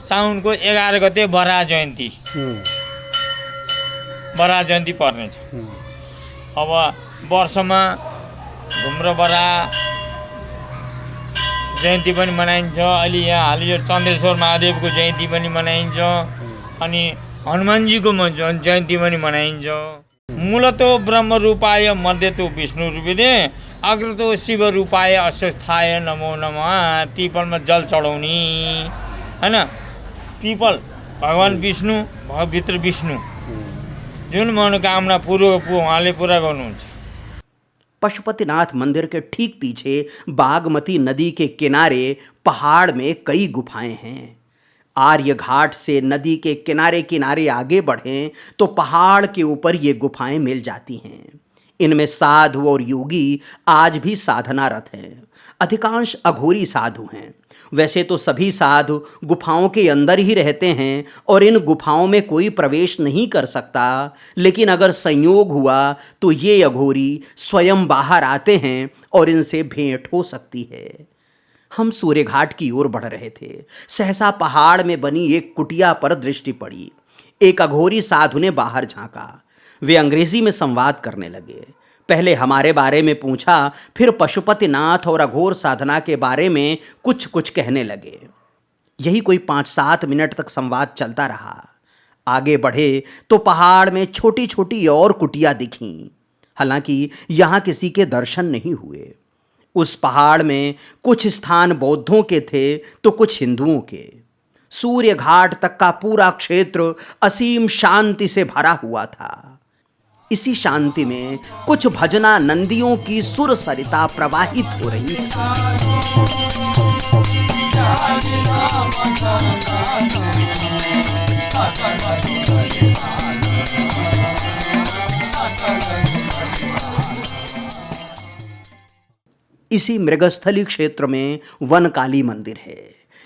G: साउनको 11 गते बरा जयन्ती पर्नेछ। अब वर्षमा धुम्र बरा जयन्ती पनि मनाइन्छ। अहिले यहाँ हाल यो चन्द्रेश्वर महादेवको जयन्ती पनि मनाइन्छ। अनि हनुमानजीको जयन्ती पनि मनाइन्छ। मूलतो ब्रह्म रूपाय मध्यतो विष्णु रूपिणे अग्रतो शिव रूपाय अस्वस्थाय नमो नमः। पीपलमा जल चढाउने हैन। पीपल भगवान विष्णु, भित्र विष्णु, जुन मनोकामना उहाँले पूरा गर्नुहुन्छ।
A: पशुपतिनाथ मंदिर के ठीक पीछे बागमती नदी के किनारे पहाड़ में कई गुफाएं हैं। आर्य घाट से नदी के किनारे किनारे आगे बढ़ें तो पहाड़ के ऊपर ये गुफाएं मिल जाती हैं। इनमें साधु और योगी आज भी साधनारत हैं। अधिकांश अघोरी साधु हैं। वैसे तो सभी साधु गुफाओं के अंदर ही रहते हैं और इन गुफाओं में कोई प्रवेश नहीं कर सकता, लेकिन अगर संयोग हुआ तो ये अघोरी स्वयं बाहर आते हैं और इनसे भेंट हो सकती है। हम सूर्यघाट की ओर बढ़ रहे थे। सहसा पहाड़ में बनी एक कुटिया पर दृष्टि पड़ी। एक अघोरी साधु ने बाहर झांका। वे अंग्रेजी में संवाद करने लगे। पहले हमारे बारे में पूछा, फिर पशुपतिनाथ और अघोर साधना के बारे में कुछ कुछ कहने लगे। यही कोई 5-7 मिनट तक संवाद चलता रहा। आगे बढ़े तो पहाड़ में छोटी छोटी और कुटिया दिखीं। हालांकि यहाँ किसी के दर्शन नहीं हुए। उस पहाड़ में कुछ स्थान बौद्धों के थे तो कुछ हिंदुओं के। सूर्य घाट तक का पूरा क्षेत्र असीम शांति से भरा हुआ था। इसी शांति में कुछ भजना नंदियों की सुर सरिता प्रवाहित हो रही थी। इसी मृगस्थली क्षेत्र में वनकाली मंदिर है।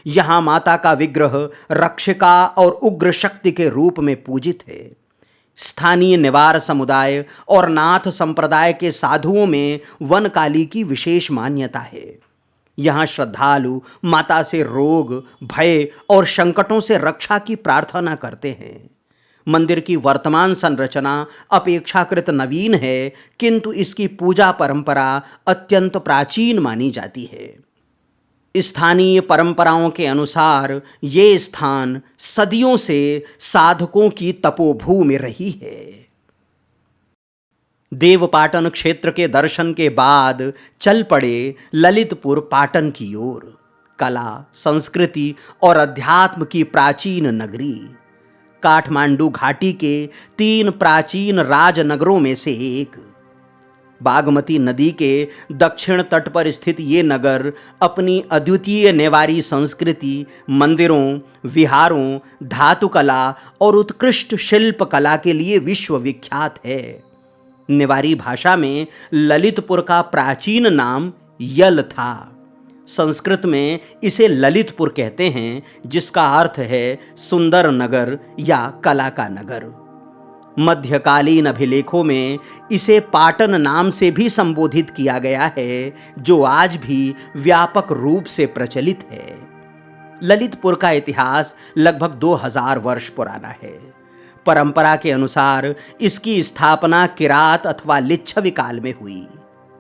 A: यहां माता का विग्रह रक्षिका और उग्र शक्ति के रूप में पूजित है। स्थानीय निवार समुदाय और नाथ संप्रदाय के साधुओं में वनकाली की विशेष मान्यता है। यहाँ श्रद्धालु माता से रोग, भय और संकटों से रक्षा की प्रार्थना करते हैं। मंदिर की वर्तमान संरचना अपेक्षाकृत नवीन है, किंतु इसकी पूजा परंपरा अत्यंत प्राचीन मानी जाती है। स्थानीय परंपराओं के अनुसार ये स्थान सदियों से साधकों की तपोभूमि रही है। देवपाटन क्षेत्र के दर्शन के बाद चल पड़े ललितपुर पाटन की ओर। कला, संस्कृति और अध्यात्म की प्राचीन नगरी। काठमांडू घाटी के 3 प्राचीन राजनगरों में से एक। बागमती नदी के दक्षिण तट पर स्थित ये नगर अपनी अद्वितीय नेवारी संस्कृति, मंदिरों, विहारों, धातुकला और उत्कृष्ट शिल्प कला के लिए विश्वविख्यात है। नेवारी भाषा में ललितपुर का प्राचीन नाम यल था। संस्कृत में इसे ललितपुर कहते हैं, जिसका अर्थ है सुंदर नगर या कला का नगर। मध्यकालीन अभिलेखों में इसे पाटन नाम से भी संबोधित किया गया है, जो आज भी व्यापक रूप से प्रचलित है। ललितपुर का इतिहास लगभग 2000 वर्ष पुराना है। परंपरा के अनुसार इसकी स्थापना किरात अथवा लिच्छवी काल में हुई।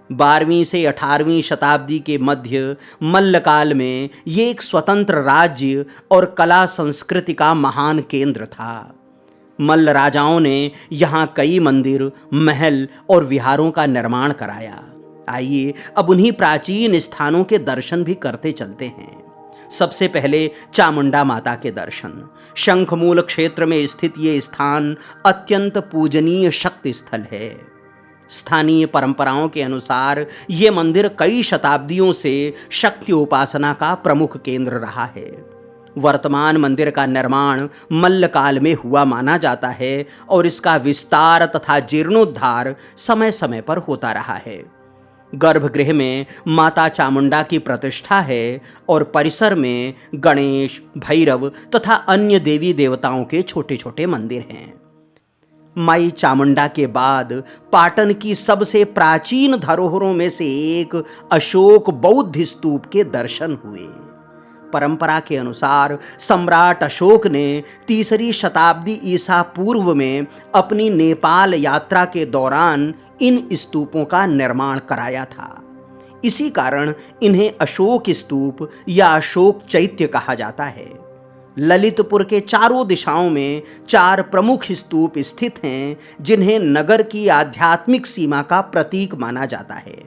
A: 12वीं से 18वीं शताब्दी के मध्य मल्लकाल में ये एक स्वतंत्र राज्य और कला संस्कृति का महान केंद्र था। मल्ल राजाओं ने यहाँ कई मंदिर, महल और विहारों का निर्माण कराया। आइए अब उन्हीं प्राचीन स्थानों के दर्शन भी करते चलते हैं। सबसे पहले चामुंडा माता के दर्शन। शंखमूल क्षेत्र में स्थित ये स्थान अत्यंत पूजनीय शक्ति स्थल है। स्थानीय परंपराओं के अनुसार ये मंदिर कई शताब्दियों से शक्ति उपासना का प्रमुख केंद्र रहा है। वर्तमान मंदिर का निर्माण मल्लकाल में हुआ माना जाता है और इसका विस्तार तथा जीर्णोद्धार समय समय पर होता रहा है। गर्भगृह में माता चामुंडा की प्रतिष्ठा है और परिसर में गणेश, भैरव तथा अन्य देवी देवताओं के छोटे छोटे मंदिर हैं। माई चामुंडा के बाद पाटन की सबसे प्राचीन धरोहरों में से एक अशोक बौद्ध स्तूप के दर्शन हुए। परंपरा के अनुसार सम्राट अशोक ने 3री शताब्दी ईसा पूर्व में अपनी नेपाल यात्रा के दौरान इन स्तूपों का निर्माण कराया था। इसी कारण इन्हें अशोक स्तूप या अशोक चैत्य कहा जाता है। ललितपुर के चारों दिशाओं में 4 प्रमुख स्तूप स्थित हैं, जिन्हें नगर की आध्यात्मिक सीमा का प्रतीक माना जाता है।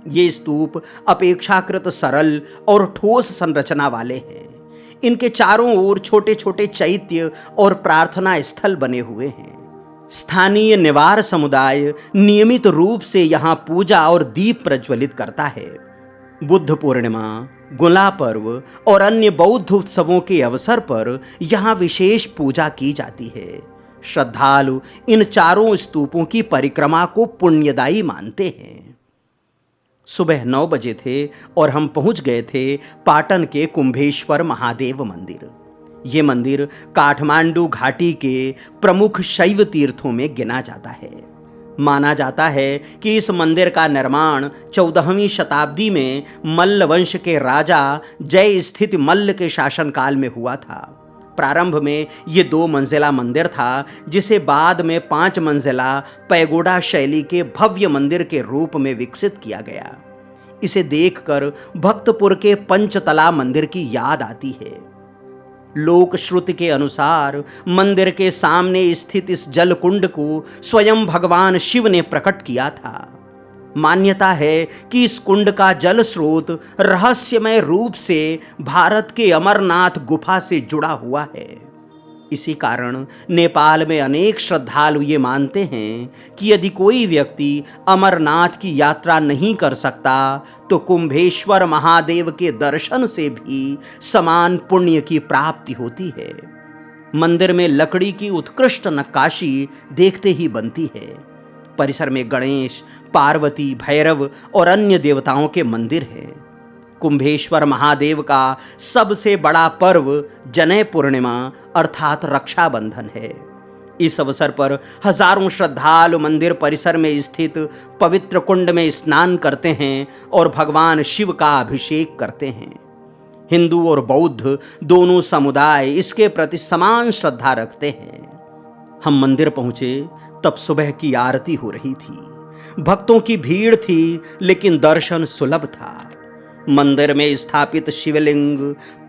A: ये स्तूप अपेक्षाकृत सरल और ठोस संरचना वाले हैं। इनके चारों ओर छोटे छोटे चैत्य और प्रार्थना स्थल बने हुए हैं। स्थानीय निवार समुदाय नियमित रूप से यहाँ पूजा और दीप प्रज्वलित करता है। बुद्ध पूर्णिमा, गुला पर्व और अन्य बौद्ध उत्सवों के अवसर पर यहाँ विशेष पूजा की जाती है। श्रद्धालु इन चारों स्तूपों की परिक्रमा को पुण्यदायी मानते हैं। सुबह 9 बजे थे और हम पहुंच गए थे पाटन के कुंभेश्वर महादेव मंदिर। ये मंदिर काठमांडू घाटी के प्रमुख शैव तीर्थों में गिना जाता है। माना जाता है कि इस मंदिर का निर्माण 14वीं शताब्दी में मल्ल वंश के राजा जय स्थित मल्ल के शासनकाल में हुआ था। प्रारंभ में ये 2 मंजिला मंदिर था, जिसे बाद में 5 मंजिला पैगोडा शैली के भव्य मंदिर के रूप में विकसित किया गया। इसे देखकर भक्तपुर के पंचतला मंदिर की याद आती है। लोक श्रुति के अनुसार मंदिर के सामने स्थित इस जल कुंड को स्वयं भगवान शिव ने प्रकट किया था। मान्यता है कि इस कुंड का जल स्रोत रहस्यमय रूप से भारत के अमरनाथ गुफा से जुड़ा हुआ है। इसी कारण नेपाल में अनेक श्रद्धालु ये मानते हैं कि यदि कोई व्यक्ति अमरनाथ की यात्रा नहीं कर सकता तो कुंभेश्वर महादेव के दर्शन से भी समान पुण्य की प्राप्ति होती है। मंदिर में लकड़ी की उत्कृष्ट नक्काशी देखते ही बनती है। परिसर में गणेश, पार्वती, भैरव और अन्य देवताओं के मंदिर हैं। कुंभेश्वर महादेव का सबसे बड़ा पर्व जनय पूर्णिमा अर्थात रक्षाबंधन है। इस अवसर पर हजारों श्रद्धालु मंदिर परिसर में स्थित पवित्र कुंड में स्नान करते हैं और भगवान शिव का अभिषेक करते हैं। हिंदू और बौद्ध दोनों समुदाय इसके प्रति समान श्रद्धा रखते हैं। हम मंदिर पहुंचे तब सुबह की आरती हो रही थी। भक्तों की भीड़ थी, लेकिन दर्शन सुलभ था। मंदिर में स्थापित शिवलिंग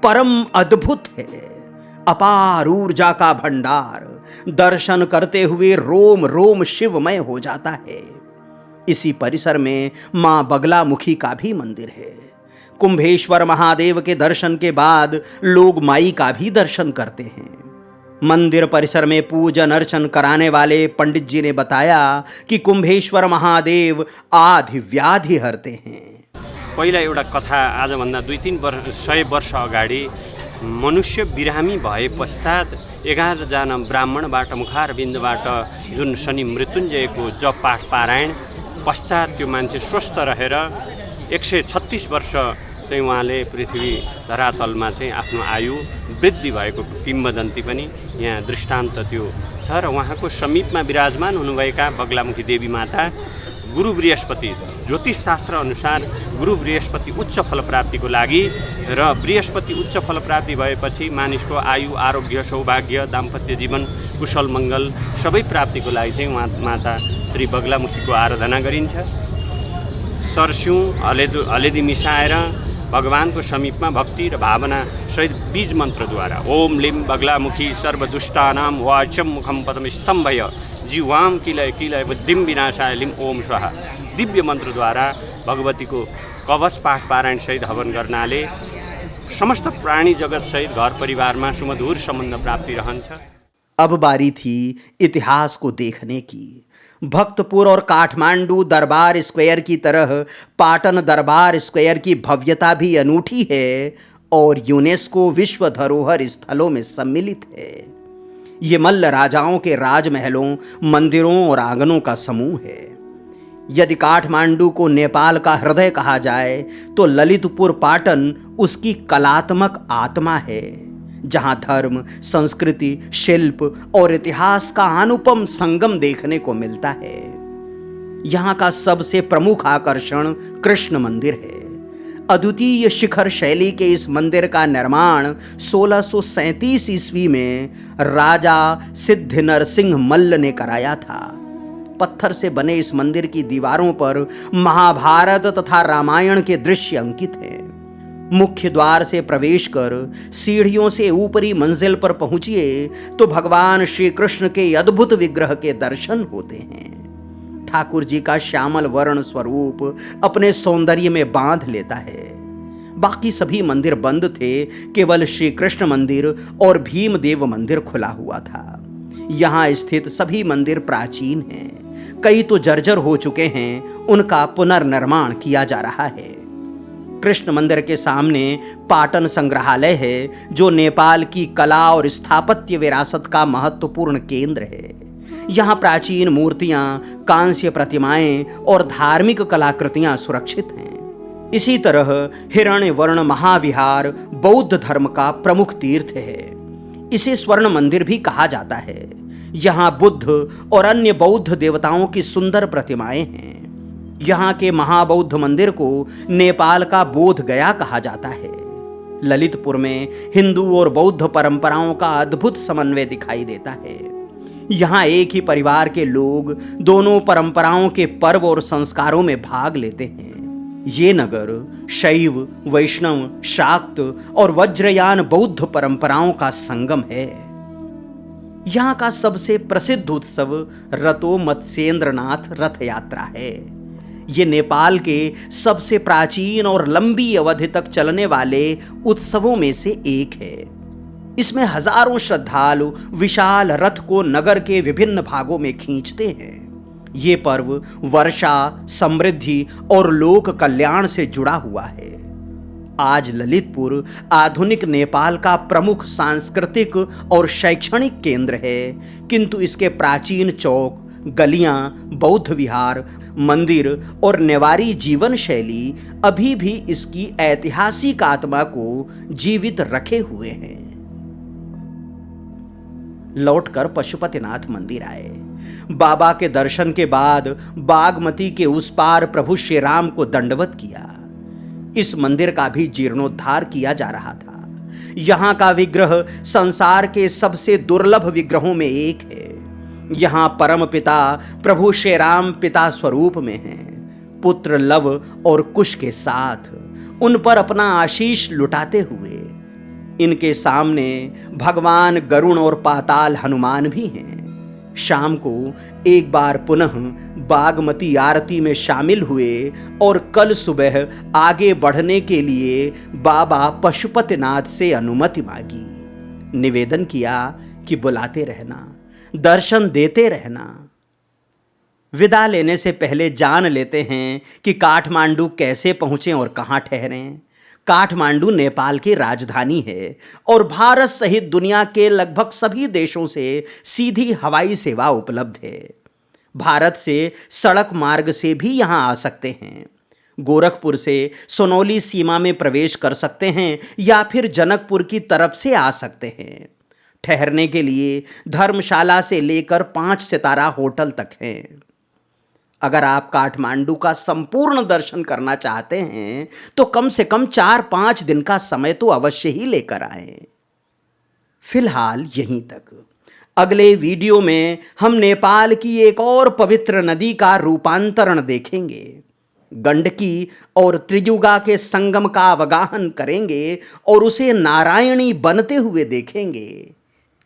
A: परम अद्भुत है, अपार ऊर्जा का भंडार। दर्शन करते हुए रोम रोम शिवमय हो जाता है। इसी परिसर में मां बगलामुखी का भी मंदिर है। कुंभेश्वर महादेव के दर्शन के बाद लोग माई का भी दर्शन करते हैं। मंदिर परिसर में पूजन अर्चन कराने वाले पंडित जी ने बताया कि कुंभेश्वर महादेव आदि व्याधि हरते हैं।
H: पहिला एउटा कथा आजभन्दा 200-300 वर्ष अगाडि मनुष्य बिरामी भए पश्चात 11 जना ब्राह्मणबाट मुखारबिन्दबाट जुन शनि मृत्युञ्जयको जप पाठ पारायण पश्चात त्यो मान्छे स्वस्थ रहेर 136 वर्ष चाहिँ उहाँले पृथ्वी धरातलमा चाहिँ आफ्नो आयु वृद्धि भएको किम्वदन्ती पनि यहाँ दृष्टान्त त्यो छ। र उहाँको समीपमा विराजमान हुनुभएका बगलामुखी देवी माता गुरु बृहस्पति, ज्योतिष शास्त्र अनुसार गुरु बृहस्पति उच्च फलप्राप्तिको लागि र बृहस्पति उच्च फलप्राप्ति भएपछि मानिसको आयु, आरोग्य, सौभाग्य, दाम्पत्य जीवन, कुशल मङ्गल सबै प्राप्तिको लागि चाहिँ उहाँ माता श्री बगलामुखीको आराधना गरिन्छ। सरस्यौँ हलेदी मिसाएर भगवानको समीपमा भक्ति र भावना सहित बीज मन्त्रद्वारा ओम लिम बगलामुखी सर्वदुष्टानां वाचम मुखम पदम स्तम्भय जीवाम किलय किलय बुद्धिम विनाशाय लिम ओम स्वाहा दिव्य मन्त्रद्वारा भगवतीको कवच पाठ पारायण सहित हवन गर्नाले समस्त प्राणी जगत सहित घर परिवारमा सुमधुर सम्बन्ध प्राप्ति रहन्छ।
A: अब बारी थी इतिहास को देखने की। भक्तपुर और काठमांडू दरबार स्क्वायर की तरह पाटन दरबार स्क्वायर की भव्यता भी अनूठी है और यूनेस्को विश्व धरोहर स्थलों में सम्मिलित है। ये मल्ल राजाओं के राजमहलों, मंदिरों और आंगनों का समूह है। यदि काठमांडू को नेपाल का हृदय कहा जाए तो ललितपुर पाटन उसकी कलात्मक आत्मा है, जहां धर्म, संस्कृति, शिल्प और इतिहास का अनुपम संगम देखने को मिलता है। यहां का सबसे प्रमुख आकर्षण कृष्ण मंदिर है। अद्वितीय शिखर शैली के इस मंदिर का निर्माण 1637 ईस्वी में राजा सिद्ध नरसिंह मल्ल ने कराया था। पत्थर से बने इस मंदिर की दीवारों पर महाभारत तथा रामायण के दृश्य अंकित हैं। मुख्य द्वार से प्रवेश कर सीढ़ियों से ऊपरी मंजिल पर पहुंचिए तो भगवान श्री कृष्ण के अद्भुत विग्रह के दर्शन होते हैं। ठाकुर जी का श्यामल वर्ण स्वरूप अपने सौंदर्य में बांध लेता है। बाकी सभी मंदिर बंद थे, केवल श्री कृष्ण मंदिर और भीमदेव मंदिर खुला हुआ था। यहाँ स्थित सभी मंदिर प्राचीन हैं, कई तो जर्जर हो चुके हैं, उनका पुनर्निर्माण किया जा रहा है। कृष्ण मंदिर के सामने पाटन संग्रहालय है, जो नेपाल की कला और स्थापत्य विरासत का महत्वपूर्ण केंद्र है। यहाँ प्राचीन मूर्तियां, कांस्य प्रतिमाएं और धार्मिक कलाकृतियां सुरक्षित हैं। इसी तरह हिरण्यवर्ण महाविहार बौद्ध धर्म का प्रमुख तीर्थ है। इसे स्वर्ण मंदिर भी कहा जाता है। यहाँ बुद्ध और अन्य बौद्ध देवताओं की सुंदर प्रतिमाएं हैं। यहाँ के महाबौद्ध मंदिर को नेपाल का बोध गया कहा जाता है। ललितपुर में हिंदू और बौद्ध परंपराओं का अद्भुत समन्वय दिखाई देता है। यहाँ एक ही परिवार के लोग दोनों परंपराओं के पर्व और संस्कारों में भाग लेते हैं। ये नगर शैव, वैष्णव, शाक्त और वज्रयान बौद्ध परंपराओं का संगम है। यहाँ का सबसे प्रसिद्ध उत्सव रतो मत्स्येंद्रनाथ रथ यात्रा है। ये नेपाल के सबसे प्राचीन और लंबी अवधि तक चलने वाले उत्सवों में से एक है। इसमें हजारों श्रद्धालु विशाल रथ को नगर के विभिन्न भागों में खींचते हैं। ये पर्व वर्षा, समृद्धि और लोक कल्याण से जुड़ा हुआ है। आज ललितपुर आधुनिक नेपाल का प्रमुख सांस्कृतिक और शैक्षणिक केंद्र है, किंतु इसके प्राचीन चौक, गलियां, बौद्ध विहार, मंदिर और नेवारी जीवन शैली अभी भी इसकी ऐतिहासिक आत्मा को जीवित रखे हुए हैं। लौटकर पशुपतिनाथ मंदिर आए। बाबा के दर्शन के बाद बागमती के उस पार प्रभु श्री राम को दंडवत किया। इस मंदिर का भी जीर्णोद्धार किया जा रहा था। यहां का विग्रह संसार के सबसे दुर्लभ विग्रहों में एक है। यहां परम पिता प्रभु श्री राम पिता स्वरूप में हैं, पुत्र लव और कुश के साथ उन पर अपना आशीष लुटाते हुए। इनके सामने भगवान गरुण और पाताल हनुमान भी हैं। शाम को एक बार पुनः बागमती आरती में शामिल हुए और कल सुबह आगे बढ़ने के लिए बाबा पशुपतिनाथ से अनुमति मांगी। निवेदन किया कि बुलाते रहना, दर्शन देते रहना। विदा लेने से पहले जान लेते हैं कि काठमांडू कैसे पहुंचे और कहां ठहरें। काठमांडू नेपाल की राजधानी है और भारत सहित दुनिया के लगभग सभी देशों से सीधी हवाई सेवा उपलब्ध है। भारत से सड़क मार्ग से भी यहां आ सकते हैं। गोरखपुर से सोनौली सीमा में प्रवेश कर सकते हैं या फिर जनकपुर की तरफ से आ सकते हैं। ठहरने के लिए धर्मशाला से लेकर 5 सितारा होटल तक हैं। अगर आप काठमांडू का संपूर्ण दर्शन करना चाहते हैं तो कम से कम 4-5 दिन का समय तो अवश्य ही लेकर आएं। फिलहाल यहीं तक। अगले वीडियो में हम नेपाल की एक और पवित्र नदी का रूपांतरण देखेंगे। गंडकी और त्रियुगा के संगम का अवगाहन करेंगे और उसे नारायणी बनते हुए देखेंगे।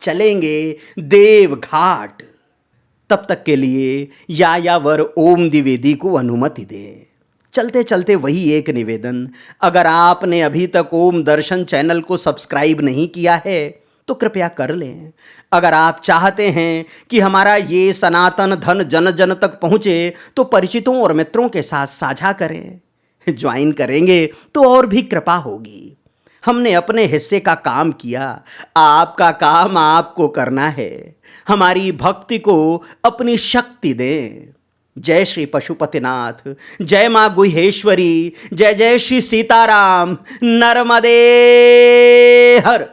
A: चलेंगे देवघाट। तब तक के लिए यायावर ओम द्विवेदी को अनुमति दें। चलते चलते वही एक निवेदन, अगर आपने अभी तक ओम दर्शन चैनल को सब्सक्राइब नहीं किया है तो कृपया कर लें। अगर आप चाहते हैं कि हमारा ये सनातन धन जन जन तक पहुंचे तो परिचितों और मित्रों के साथ साझा करें। ज्वाइन करेंगे तो और भी कृपा होगी। हमने अपने हिस्से का काम किया, आपका काम आपको करना है। हमारी भक्ति को अपनी शक्ति दें। जय श्री पशुपतिनाथ, जय मां गुहेश्वरी, जय जय श्री सीताराम, नर्मदे हर।